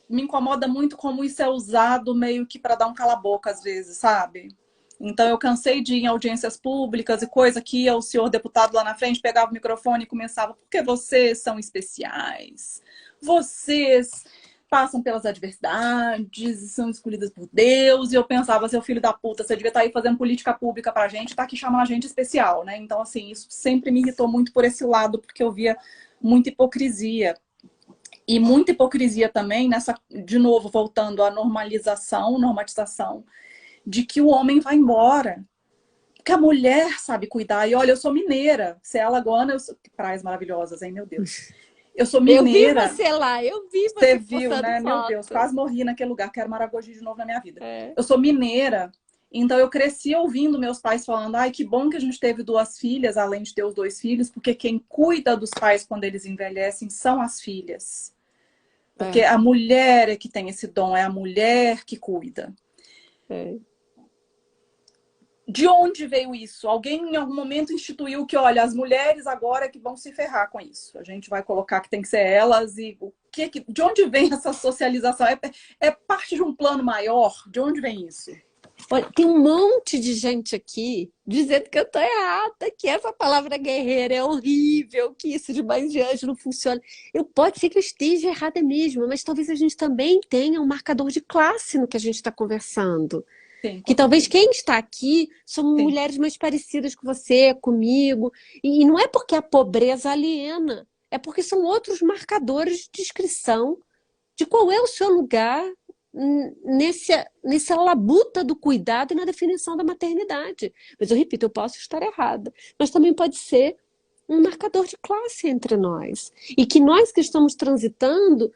Me incomoda muito como isso é usado meio que para dar um cala-boca às vezes, sabe? Então eu cansei de ir em audiências públicas e coisa que o senhor deputado lá na frente pegava o microfone e começava, porque vocês são especiais, vocês passam pelas adversidades, são escolhidas por Deus, e eu pensava, seu filho da puta, você devia estar aí fazendo política pública pra gente, tá aqui chamando a gente especial, né? Então, assim, isso sempre me irritou muito por esse lado, porque eu via muita hipocrisia. E muita hipocrisia também nessa, de novo, voltando à normatização, de que o homem vai embora. Porque a mulher sabe cuidar. E olha, eu sou mineira. Você é alagoana, que praias maravilhosas, hein, meu Deus. Eu sou Eu vi mineira. você lá, eu vi Você você viu, postando né? Meu foto. Deus, quase morri naquele lugar. Quero Maragogi de novo na minha vida. É. Eu sou mineira. Então eu cresci ouvindo meus pais falando, ai, que bom que a gente teve 2 filhas, além de ter os 2 filhos, porque quem cuida dos pais quando eles envelhecem são as filhas. Porque a mulher é que tem esse dom, é a mulher que cuida. É. De onde veio isso? Alguém em algum momento instituiu que, olha, as mulheres agora é que vão se ferrar com isso. A gente vai colocar que tem que ser elas e de onde vem essa socialização? É parte de um plano maior? De onde vem isso? Olha, tem um monte de gente aqui dizendo que eu tô errada, que essa palavra guerreira é horrível, que isso de mãe de anjo não funciona. Pode ser que eu esteja errada mesmo, mas talvez a gente também tenha um marcador de classe no que a gente está conversando. Sim, Que talvez quem está aqui são sim. mulheres mais parecidas com você, comigo. E não é porque a pobreza aliena, é porque são outros marcadores de descrição de qual é o seu lugar nessa labuta do cuidado e na definição da maternidade. Mas eu repito, eu posso estar errada. Mas também pode ser um marcador de classe entre nós. E que nós que estamos transitando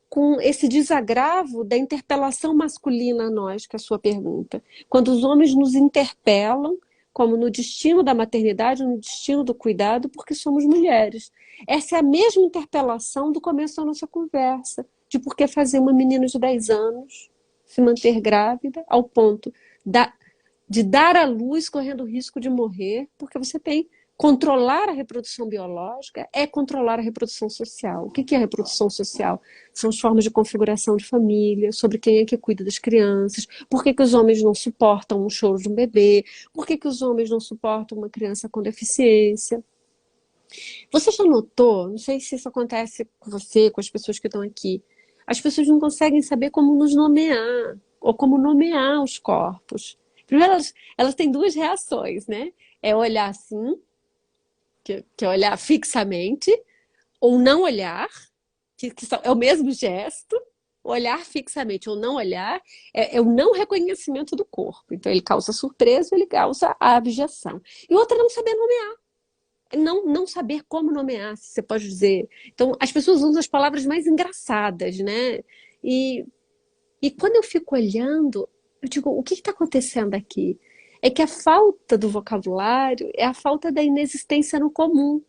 com esse desagravo da interpelação masculina a nós, que é a sua pergunta. Quando os homens nos interpelam, como no destino da maternidade, no destino do cuidado, porque somos mulheres. Essa é a mesma interpelação do começo da nossa conversa, de por que fazer uma menina de 10 anos se manter grávida ao ponto de dar à luz correndo o risco de morrer, porque você tem controlar a reprodução biológica é controlar a reprodução social. O que é a reprodução social? São as formas de configuração de família, sobre quem é que cuida das crianças, por que os homens não suportam um choro de um bebê, por que os homens não suportam uma criança com deficiência. Você já notou, não sei se isso acontece com você, com as pessoas que estão aqui, as pessoas não conseguem saber como nos nomear, ou como nomear os corpos. Primeiro, elas têm 2 reações, né? É olhar assim, que é olhar fixamente, ou não olhar, que é o mesmo gesto, olhar fixamente ou não olhar, é o não reconhecimento do corpo. Então, ele causa surpresa, ele causa a abjeção. E outra é não saber nomear. Não saber como nomear, se você pode dizer. Então, as pessoas usam as palavras mais engraçadas, né? E quando eu fico olhando, eu digo, o que está acontecendo aqui? É que a falta do vocabulário é a falta da inexistência no comum.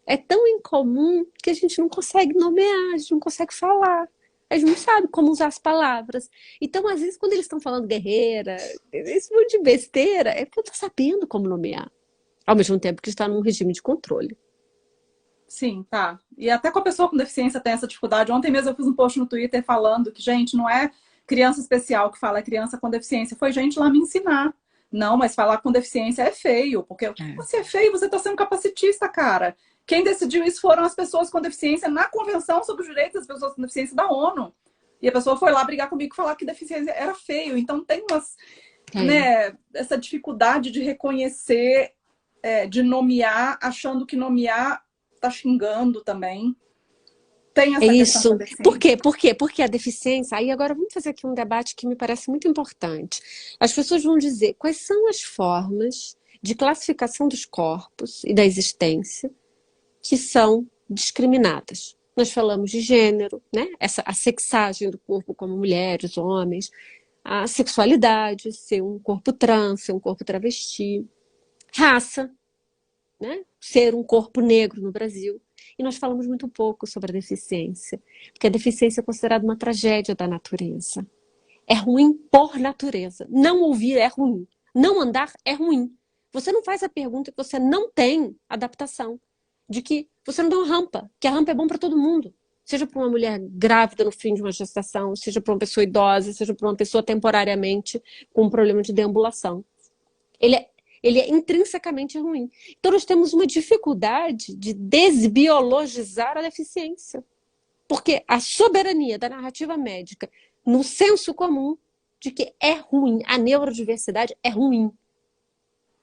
É tão incomum que a gente não consegue nomear, a gente não consegue falar. A gente não sabe como usar as palavras. Então, às vezes, quando eles estão falando guerreira, esse monte de besteira, é porque eu estou sabendo como nomear. Ao mesmo tempo que está num regime de controle. Sim, tá. E até com a pessoa com deficiência tem essa dificuldade. Ontem mesmo eu fiz um post no Twitter falando que, gente, não é criança especial que fala, é criança com deficiência. Foi gente lá me ensinar. Não, mas falar com deficiência é feio. Porque você é feio, você está sendo capacitista, cara. Quem decidiu isso foram as pessoas com deficiência na Convenção sobre os Direitos das Pessoas com Deficiência da ONU. E a pessoa foi lá brigar comigo e falar que deficiência era feio. Então tem umas, né, essa dificuldade de reconhecer, de nomear, achando que nomear tá xingando também. Tem É essa questão da isso. Por deficiência. quê? Por quê? Porque a deficiência. Aí agora vamos fazer aqui um debate que me parece muito importante. As pessoas vão dizer quais são as formas de classificação dos corpos e da existência que são discriminadas. Nós falamos de gênero, né? A sexagem do corpo como mulheres, homens, a sexualidade, ser um corpo trans, ser um corpo travesti, raça, né? Ser um corpo negro no Brasil. E nós falamos muito pouco sobre a deficiência, porque a deficiência é considerada uma tragédia da natureza. É ruim por natureza. Não ouvir é ruim. Não andar é ruim. Você não faz a pergunta que você não tem adaptação. De que você não dá uma rampa, que a rampa é bom para todo mundo. Seja para uma mulher grávida no fim de uma gestação, seja para uma pessoa idosa, seja para uma pessoa temporariamente com um problema de deambulação. Ele é, ele é intrinsecamente ruim. Então nós temos uma dificuldade de desbiologizar a deficiência. Porque a soberania da narrativa médica no senso comum de que é ruim, a neurodiversidade é ruim.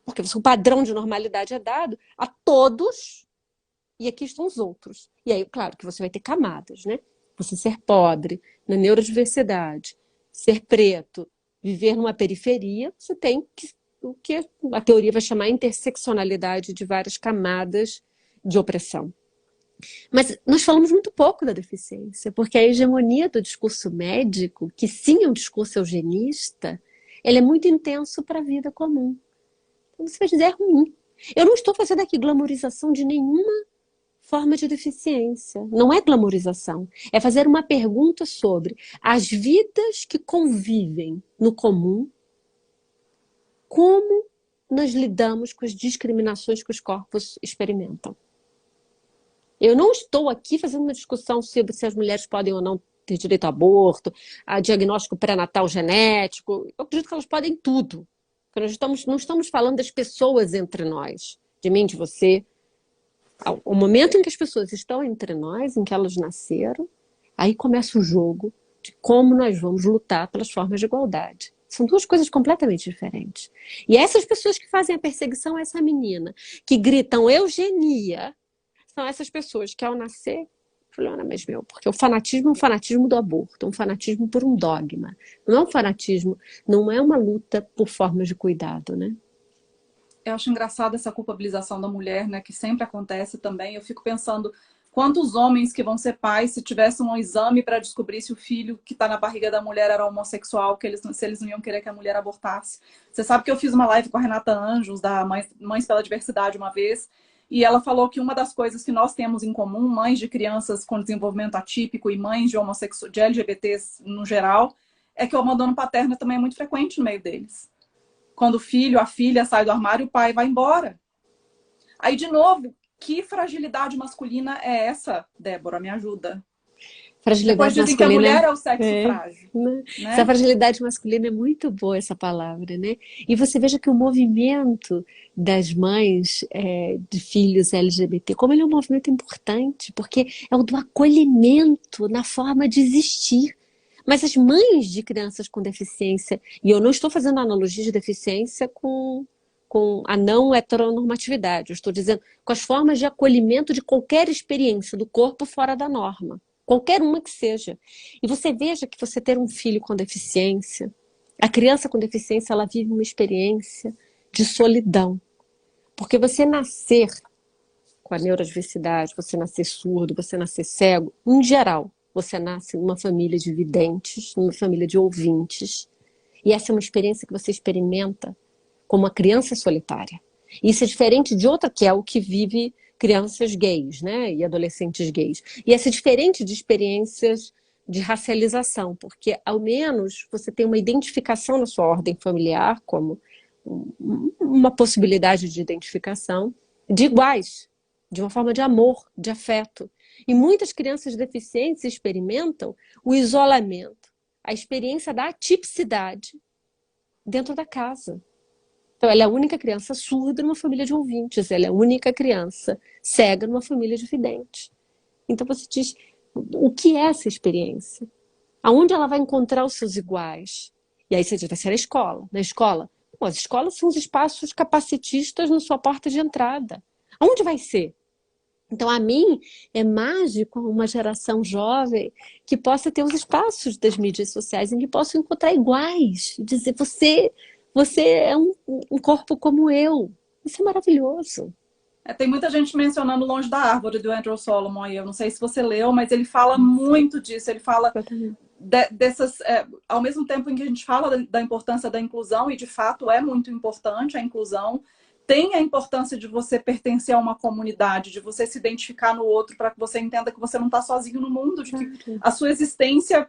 Porque o padrão de normalidade é dado a todos e aqui estão os outros. E aí, claro, que você vai ter camadas, né? Você ser pobre, na neurodiversidade, ser preto, viver numa periferia, você tem o que a teoria vai chamar interseccionalidade de várias camadas de opressão. Mas nós falamos muito pouco da deficiência, porque a hegemonia do discurso médico, que sim é um discurso eugenista, ele é muito intenso para a vida comum. Então você vai dizer, é ruim. Eu não estou fazendo aqui glamorização de nenhuma forma de deficiência. Não é glamorização. É fazer uma pergunta sobre as vidas que convivem no comum, como nós lidamos com as discriminações que os corpos experimentam. Eu não estou aqui fazendo uma discussão sobre se as mulheres podem ou não ter direito ao aborto, a diagnóstico pré-natal genético. Eu acredito que elas podem tudo. Porque não estamos falando das pessoas entre nós, de mim, de você. O momento em que as pessoas estão entre nós, em que elas nasceram, aí começa o jogo de como nós vamos lutar pelas formas de igualdade. São duas coisas completamente diferentes. E essas pessoas que fazem a perseguição a essa menina, que gritam eugenia, são essas pessoas que ao nascer, Juliana, mas meu, porque o fanatismo é um fanatismo do aborto, um fanatismo por um dogma. Não é um fanatismo, não é uma luta por formas de cuidado, né? Eu acho engraçado essa culpabilização da mulher, né, que sempre acontece também. Eu fico pensando quantos homens que vão ser pais, se tivesse um exame para descobrir se o filho que está na barriga da mulher era homossexual, se eles não iam querer que a mulher abortasse. Você sabe que eu fiz uma live com a Renata Anjos, da Mães pela Diversidade, uma vez, e ela falou que uma das coisas que nós temos em comum, mães de crianças com desenvolvimento atípico e mães de LGBTs no geral, é que o abandono paterno também é muito frequente no meio deles. Quando o filho, a filha sai do armário, o pai vai embora. Aí, de novo, que fragilidade masculina é essa, Débora? Me ajuda. Depois Fragilidade dizem que a masculina mulher é o sexo é, frágil, né? Essa né? fragilidade masculina é muito boa essa palavra, né? E você veja que o movimento das mães de filhos LGBT, como ele é um movimento importante, porque é o do acolhimento na forma de existir. Mas as mães de crianças com deficiência, e eu não estou fazendo analogia de deficiência com a não heteronormatividade, eu estou dizendo com as formas de acolhimento de qualquer experiência do corpo fora da norma. Qualquer uma que seja. E você veja que você ter um filho com deficiência, a criança com deficiência, ela vive uma experiência de solidão. Porque você nascer com a neurodiversidade, você nascer surdo, você nascer cego, em geral, você nasce numa família de videntes, numa família de ouvintes. E essa é uma experiência que você experimenta como uma criança solitária. Isso é diferente de outra que é o que vive crianças gays, né, e adolescentes gays. E essa é diferente de experiências de racialização, porque ao menos você tem uma identificação na sua ordem familiar, como uma possibilidade de identificação, de iguais, de uma forma de amor, de afeto. E muitas crianças deficientes experimentam o isolamento, a experiência da atipicidade dentro da casa. Então, ela é a única criança surda numa família de ouvintes, ela é a única criança cega numa família de videntes. Então, você diz, o que é essa experiência? Aonde ela vai encontrar os seus iguais? E aí você diz, vai ser a escola. Na escola? Bom, as escolas são os espaços capacitistas na sua porta de entrada. Aonde vai ser? Então, a mim, é mágico uma geração jovem que possa ter os espaços das mídias sociais em que possa encontrar iguais. Dizer, você é um corpo como eu. Isso é maravilhoso. Tem muita gente mencionando Longe da Árvore, do Andrew Solomon, aí eu não sei se você leu, mas ele fala muito disso. Ele fala dessas... ao mesmo tempo em que a gente fala da importância da inclusão, e de fato é muito importante a inclusão, tem a importância de você pertencer a uma comunidade, de você se identificar no outro, para que você entenda que você não está sozinho no mundo, de que a sua existência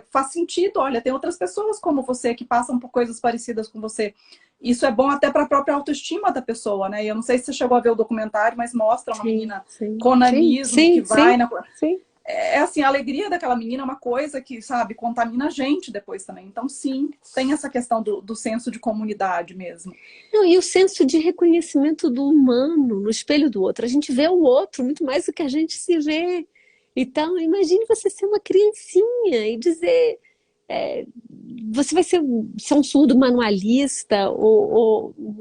faz sentido. Olha, tem outras pessoas como você que passam por coisas parecidas com você. Isso é bom até para a própria autoestima da pessoa, né? E eu não sei se você chegou a ver o documentário, mas mostra uma menina com nanismo que vai na... assim, a alegria daquela menina é uma coisa que, sabe, contamina a gente depois também. Então, sim, tem essa questão do senso de comunidade mesmo. Não, e o senso de reconhecimento do humano no espelho do outro. A gente vê o outro muito mais do que a gente se vê. Então, imagine você ser uma criancinha e dizer... você vai ser um surdo manualista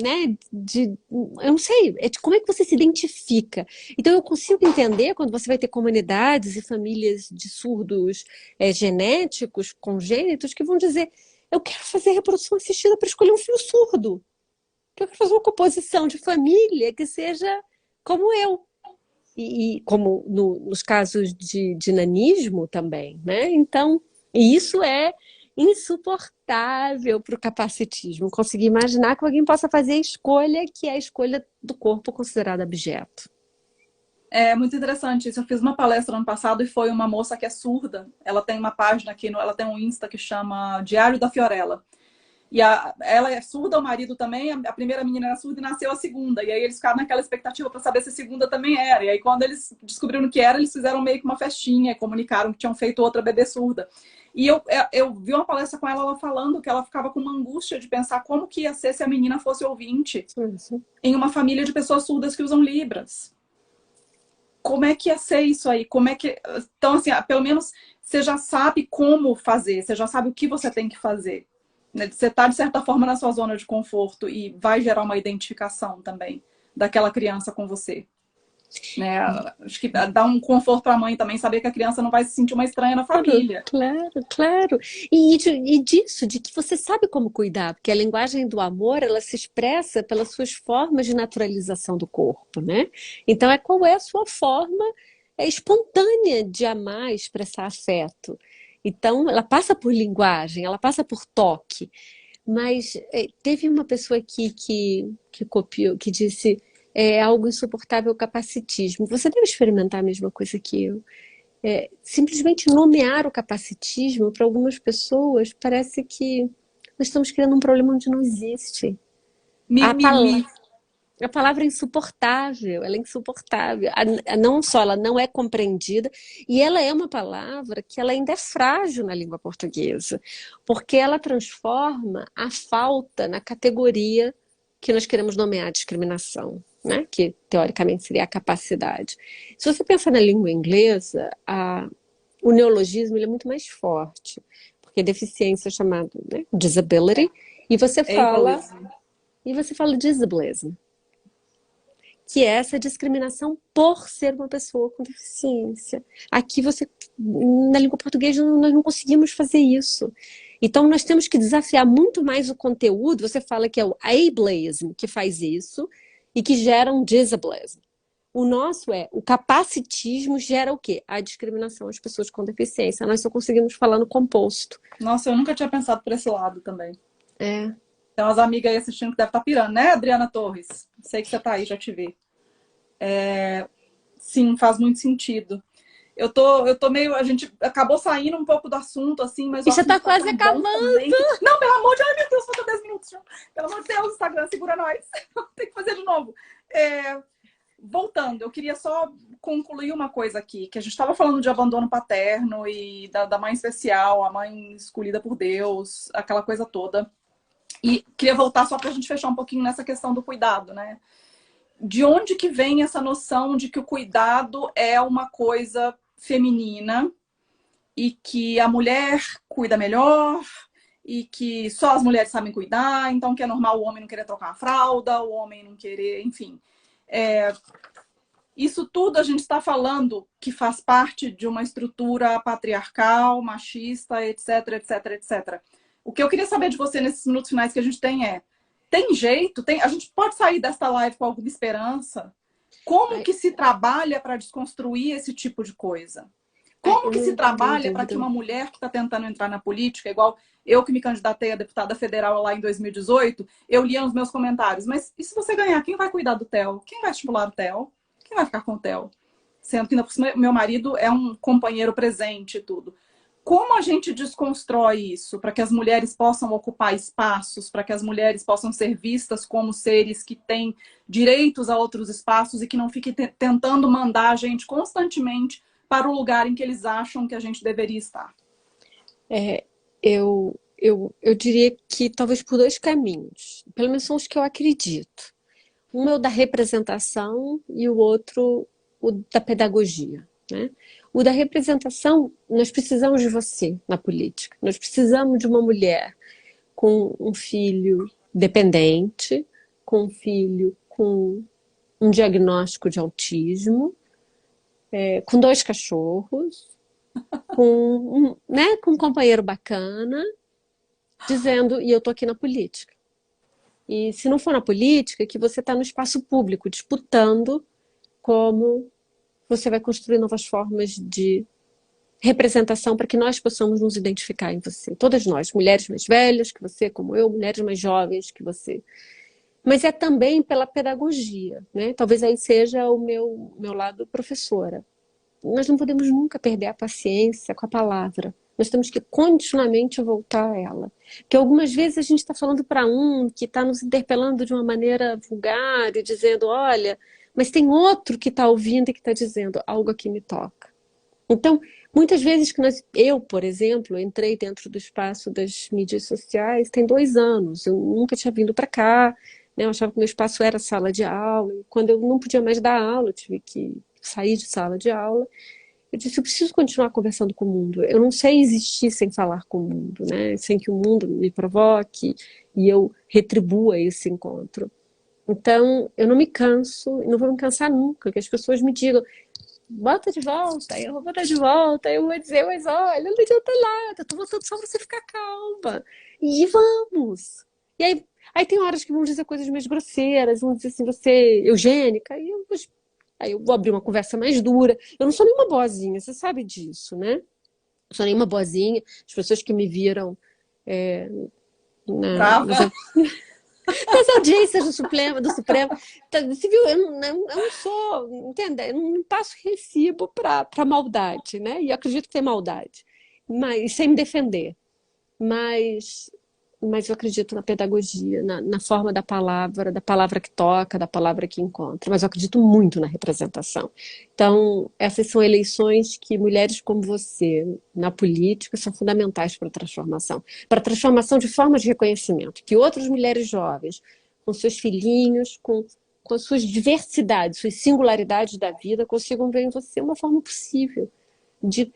né, eu não sei, como é que você se identifica? Então eu consigo entender quando você vai ter comunidades e famílias de surdos genéticos, congênitos, que vão dizer, eu quero fazer reprodução assistida para escolher um filho surdo, eu quero fazer uma composição de família que seja como eu. E como nos casos de nanismo também, né? Então, e isso é insuportável para o capacitismo. Conseguir imaginar que alguém possa fazer a escolha que é a escolha do corpo considerado objeto. É muito interessante isso. Eu fiz uma palestra ano passado e foi uma moça que é surda. Ela tem uma página aqui, ela tem um Insta que chama Diário da Fiorella. E ela é surda, o marido também. A primeira menina era surda e nasceu a segunda. E aí eles ficaram naquela expectativa para saber se a segunda também era. E aí quando eles descobriram que era, eles fizeram meio que uma festinha e comunicaram que tinham feito outra bebê surda. E eu vi uma palestra com ela falando que ela ficava com uma angústia de pensar como que ia ser se a menina fosse ouvinte em uma família de pessoas surdas que usam Libras. Como é que ia ser isso aí? Como é que... Então, assim, pelo menos você já sabe como fazer, você já sabe o que você tem que fazer. Você está, de certa forma, na sua zona de conforto e vai gerar uma identificação também daquela criança com você. Né? Acho que dá um conforto para a mãe também saber que a criança não vai se sentir uma estranha na família. Claro. E disso, de que você sabe como cuidar, porque a linguagem do amor, ela se expressa pelas suas formas de naturalização do corpo, né? Então, qual é a sua forma espontânea de amar, expressar afeto. Então, ela passa por linguagem, ela passa por toque. Mas teve uma pessoa aqui que copiou, que disse algo insuportável o capacitismo. Você deve experimentar a mesma coisa que eu. Simplesmente nomear o capacitismo para algumas pessoas parece que nós estamos criando um problema onde não existe. A palavra é insuportável, ela é insuportável. Não só ela não é compreendida, e ela é uma palavra que ela ainda é frágil na língua portuguesa, porque ela transforma a falta na categoria que nós queremos nomear a discriminação, né? Que teoricamente seria a capacidade. Se você pensar na língua inglesa, o neologismo ele é muito mais forte, porque deficiência é chamada, né, disability, e você fala disablism, que é essa discriminação por ser uma pessoa com deficiência. Aqui na língua portuguesa, nós não conseguimos fazer isso. Então, nós temos que desafiar muito mais o conteúdo. Você fala que é o ableism que faz isso e que gera um disablism. O nosso o capacitismo gera o quê? A discriminação às pessoas com deficiência. Nós só conseguimos falar no composto. Nossa, eu nunca tinha pensado por esse lado também. Tem umas amigas aí assistindo que devem estar pirando, né, Adriana Torres? Sei que você está aí, já te vi. Sim, faz muito sentido. Eu tô meio... A gente acabou saindo um pouco do assunto, assim, mas... E você tá quase acabando! Não, pelo amor de Deus, ai meu Deus, falta 10 minutos já. Pelo amor de Deus, Instagram, segura nós. Tem que fazer de novo. Voltando, eu queria só concluir uma coisa aqui, que a gente estava falando de abandono paterno e da mãe especial, a mãe escolhida por Deus, aquela coisa toda. E queria voltar só para a gente fechar um pouquinho nessa questão do cuidado, né? De onde que vem essa noção de que o cuidado é uma coisa feminina e que a mulher cuida melhor, e que só as mulheres sabem cuidar, então que é normal o homem não querer trocar a fralda, o homem não querer, enfim. Isso tudo a gente está falando que faz parte de uma estrutura patriarcal, machista, etc, etc, etc. O que eu queria saber de você nesses minutos finais que a gente tem jeito? A gente pode sair desta live com alguma esperança? Como que se trabalha para desconstruir esse tipo de coisa? Como que se trabalha para que uma mulher que está tentando entrar na política, igual eu que me candidatei a deputada federal lá em 2018, eu lia nos meus comentários, mas e se você ganhar, quem vai cuidar do Theo? Quem vai estimular o Theo? Quem vai ficar com o Theo? Sendo que meu marido é um companheiro presente e tudo. Como a gente desconstrói isso para que as mulheres possam ocupar espaços, para que as mulheres possam ser vistas como seres que têm direitos a outros espaços e que não fiquem tentando mandar a gente constantemente para o lugar em que eles acham que a gente deveria estar? Eu diria que talvez por dois caminhos, pelo menos são os que eu acredito. Um é o da representação e o outro o da pedagogia, né? O da representação, nós precisamos de você na política. Nós precisamos de uma mulher com um filho dependente, com um filho com um diagnóstico de autismo, com 2 cachorros, com um companheiro bacana, dizendo, e eu tô aqui na política. E se não for na política, que você está no espaço público, disputando como você vai construir novas formas de representação para que nós possamos nos identificar em você. Todas nós, mulheres mais velhas que você, como eu, mulheres mais jovens que você. Mas é também pela pedagogia, né? Talvez aí seja o meu lado professora. Nós não podemos nunca perder a paciência com a palavra. Nós temos que continuamente voltar a ela. Porque algumas vezes a gente está falando para um que está nos interpelando de uma maneira vulgar e dizendo, olha, mas tem outro que está ouvindo e que está dizendo, algo aqui me toca. Então, muitas vezes que eu, por exemplo, entrei dentro do espaço das mídias sociais tem 2 anos. Eu nunca tinha vindo para cá, né? Eu achava que meu espaço era sala de aula. E quando eu não podia mais dar aula, eu tive que sair de sala de aula. Eu disse, eu preciso continuar conversando com o mundo. Eu não sei existir sem falar com o mundo, né? Sem que o mundo me provoque e eu retribua esse encontro. Então, eu não me canso, e não vou me cansar nunca, que as pessoas me digam, bota de volta, eu vou botar de volta, eu vou dizer, mas olha, não adianta nada, eu tô voltando só pra você ficar calma. E vamos! E aí tem horas que vão dizer coisas mais grosseiras, vão dizer assim, você é eugênica, aí eu vou abrir uma conversa mais dura. Eu não sou nenhuma boazinha, você sabe disso, né? Não sou nenhuma boazinha. As pessoas que me viram Brava. nas audiências do Supremo, você viu, eu não sou, entende? Eu não passo recibo para maldade, né? E eu acredito que tem maldade, mas sem me defender. Mas eu acredito na pedagogia, na forma da palavra que toca, da palavra que encontra. Mas eu acredito muito na representação. Então, essas são eleições que mulheres como você, na política, são fundamentais para a transformação de formas de reconhecimento. Que outras mulheres jovens, com seus filhinhos, com as suas diversidades, suas singularidades da vida, consigam ver em você uma forma possível de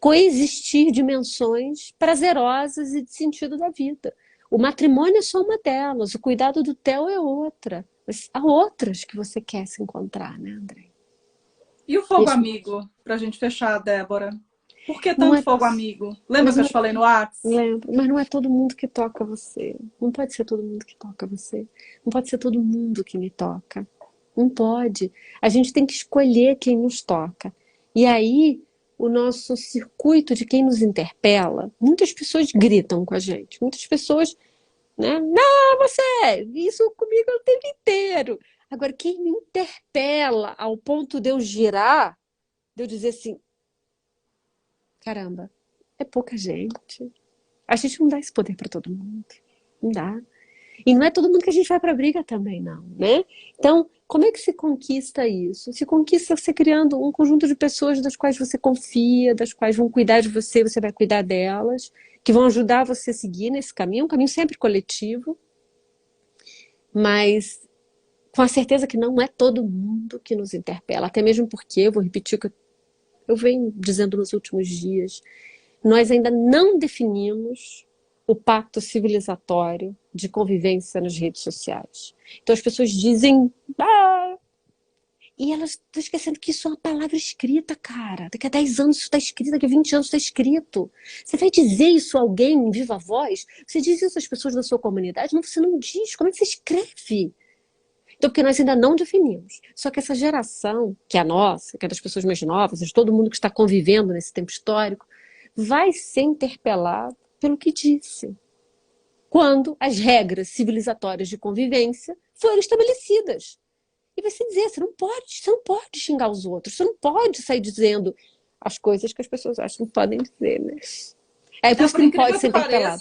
coexistir dimensões prazerosas e de sentido da vida. O matrimônio é só uma delas, o cuidado do Theo é outra. Mas há outras que você quer se encontrar, né, André? E o fogo amigo, para a gente fechar, Débora? Por que Não tanto é, fogo amigo? Lembra que eu te falei no Whats? lembro, mas não é todo mundo que toca você. Não pode ser todo mundo que toca você. Não pode ser todo mundo que me toca. Não pode. A gente tem que escolher quem nos toca. E aí, o nosso circuito de quem nos interpela, muitas pessoas gritam com a gente. Muitas pessoas, né? Não, você, isso comigo o tempo inteiro. Agora, quem me interpela ao ponto de eu girar, de eu dizer assim, caramba, é pouca gente. A gente não dá esse poder para todo mundo. Não dá. E não é todo mundo que a gente vai para a briga também, não, né? Então, como é que se conquista isso? Se conquista você criando um conjunto de pessoas das quais você confia, das quais vão cuidar de você, você vai cuidar delas, que vão ajudar você a seguir nesse caminho, um caminho sempre coletivo, mas com a certeza que não é todo mundo que nos interpela, até mesmo porque, eu vou repetir o que eu venho dizendo nos últimos dias, Nós ainda não definimos o pacto civilizatório de convivência nas redes sociais. Então as pessoas dizem, ah, e elas estão esquecendo que isso é uma palavra escrita, cara. Daqui a 10 anos isso está escrito, daqui a 20 anos está escrito. Você vai dizer isso a alguém em viva voz? Você diz isso às pessoas da sua comunidade? Não, você não diz. Como é que você escreve? Então, porque nós ainda não definimos. Só que essa geração, que é a nossa, que é das pessoas mais novas, de todo mundo que está convivendo nesse tempo histórico, vai ser interpelado pelo que disse. Quando as regras civilizatórias de convivência foram estabelecidas. E vai se dizer, você não pode xingar os outros, você não pode sair dizendo as coisas que as pessoas acham que podem dizer, né? É por isso que não pode ser interpelado.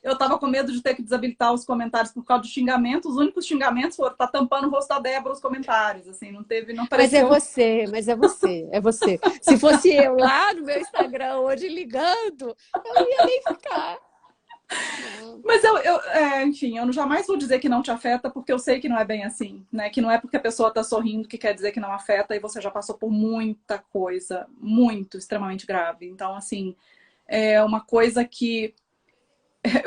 Eu tava com medo de ter que desabilitar os comentários por causa do xingamento. Os únicos xingamentos foram tá tampando o rosto da Débora os comentários, assim, não apareceu. Mas é você. Se fosse eu lá no meu Instagram hoje ligando, eu não ia nem ficar. Mas enfim, eu jamais vou dizer que não te afeta, porque eu sei que não é bem assim, né? Que não é porque a pessoa tá sorrindo que quer dizer que não afeta, e você já passou por muita coisa, muito, extremamente grave. Então, assim, é uma coisa que,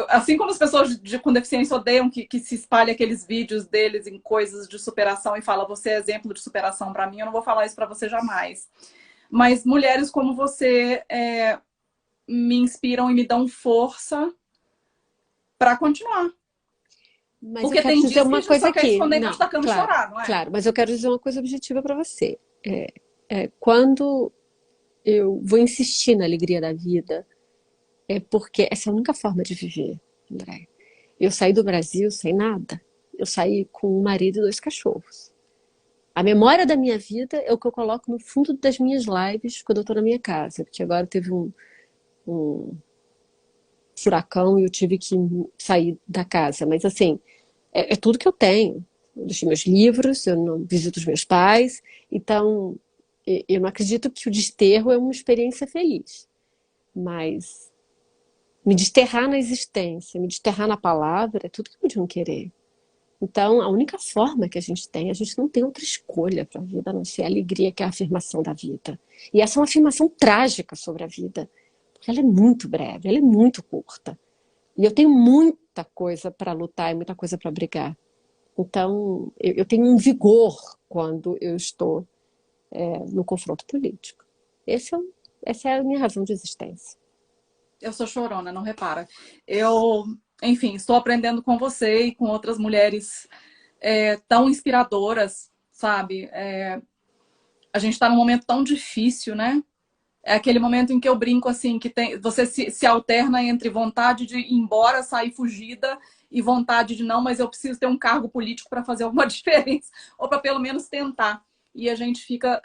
assim como as pessoas com deficiência odeiam que se espalhe aqueles vídeos deles em coisas de superação e fala, você é exemplo de superação para mim, eu não vou falar isso para você jamais. Mas mulheres como você me inspiram e me dão força para continuar. Mas porque eu quero dizer uma coisa aqui. Esconder embaixo da cama e chorar, não é? Claro, mas eu quero dizer uma coisa objetiva para você. Quando eu vou insistir na alegria da vida, é porque essa é a única forma de viver, André. Eu saí do Brasil sem nada. Eu saí com um marido e 2 cachorros. A memória da minha vida é o que eu coloco no fundo das minhas lives quando eu estou na minha casa. Porque agora teve um furacão e eu tive que sair da casa. Mas assim, é tudo que eu tenho. Eu deixei meus livros, eu não visito os meus pais. Então, eu não acredito que o desterro é uma experiência feliz. Mas me desterrar na existência, me desterrar na palavra, é tudo que podiam querer. Então, a única forma que a gente não tem outra escolha para a vida, a não ser a alegria, que é a afirmação da vida. E essa é uma afirmação trágica sobre a vida, porque ela é muito breve, ela é muito curta. E eu tenho muita coisa para lutar e muita coisa para brigar. Então, eu tenho um vigor quando eu estou no confronto político. Essa é a minha razão de existência. Eu sou chorona, não repara. Enfim, estou aprendendo com você e com outras mulheres tão inspiradoras, sabe? A gente está num momento tão difícil, né? É aquele momento em que eu brinco assim, que você se alterna entre vontade de ir embora, sair fugida, e vontade de não, mas eu preciso ter um cargo político para fazer alguma diferença, ou para pelo menos tentar. E a gente fica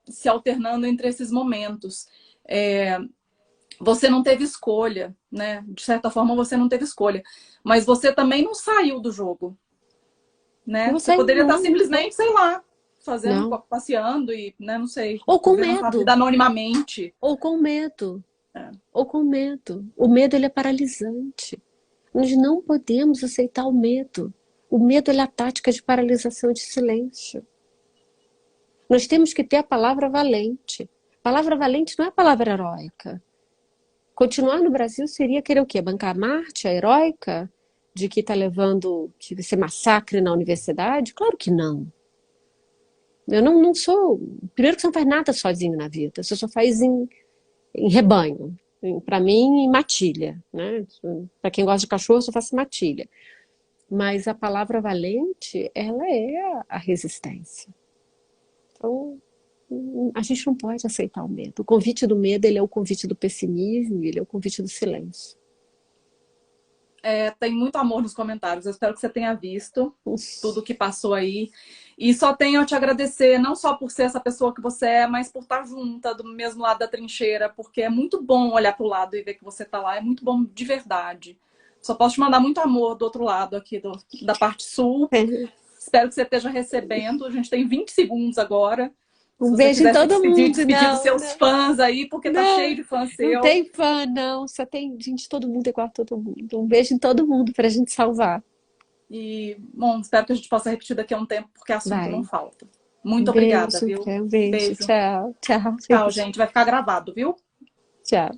se alternando entre esses momentos. Você não teve escolha, né? De certa forma, você não teve escolha. Mas você também não saiu do jogo, né? Você poderia estar simplesmente, sei lá, passeando e, né, não sei. Ou com medo. Anonimamente. Ou com medo. Ou com medo. O medo, ele é paralisante. Nós não podemos aceitar o medo. O medo, ele é a tática de paralisação e de silêncio. Nós temos que ter a palavra valente. A palavra valente não é a palavra heróica. Continuar no Brasil seria querer o quê? Bancar a Marte, a heróica? De que está levando que vai ser massacre na universidade? Claro que não. Eu não sou... Primeiro que você não faz nada sozinho na vida. Você só faz em rebanho. Para mim, em matilha. Né? Para quem gosta de cachorro, eu só faço matilha. Mas a palavra valente, ela é a resistência. Então, a gente não pode aceitar o medo. O convite do medo, ele é o convite do pessimismo, ele é o convite do silêncio. Tem muito amor nos comentários. Eu espero que você tenha visto tudo que passou aí. E só tenho a te agradecer, não só por ser essa pessoa que você é, mas por estar junta, do mesmo lado da trincheira, porque é muito bom olhar para o lado e ver que você está lá. É muito bom de verdade. Só posso te mandar muito amor do outro lado aqui, da parte sul. Espero que você esteja recebendo. A gente tem 20 segundos agora. Um beijo em todo mundo. Despedir dos seus fãs aí, porque tá cheio de fãs seu. Não tem fã, não. Só tem gente, todo mundo igual a todo mundo. Um beijo em todo mundo pra gente salvar. E, bom, espero que a gente possa repetir daqui a um tempo, porque assunto não falta. Muito obrigada, viu? Um beijo. Tchau. Tchau, gente. Vai ficar gravado, viu? Tchau.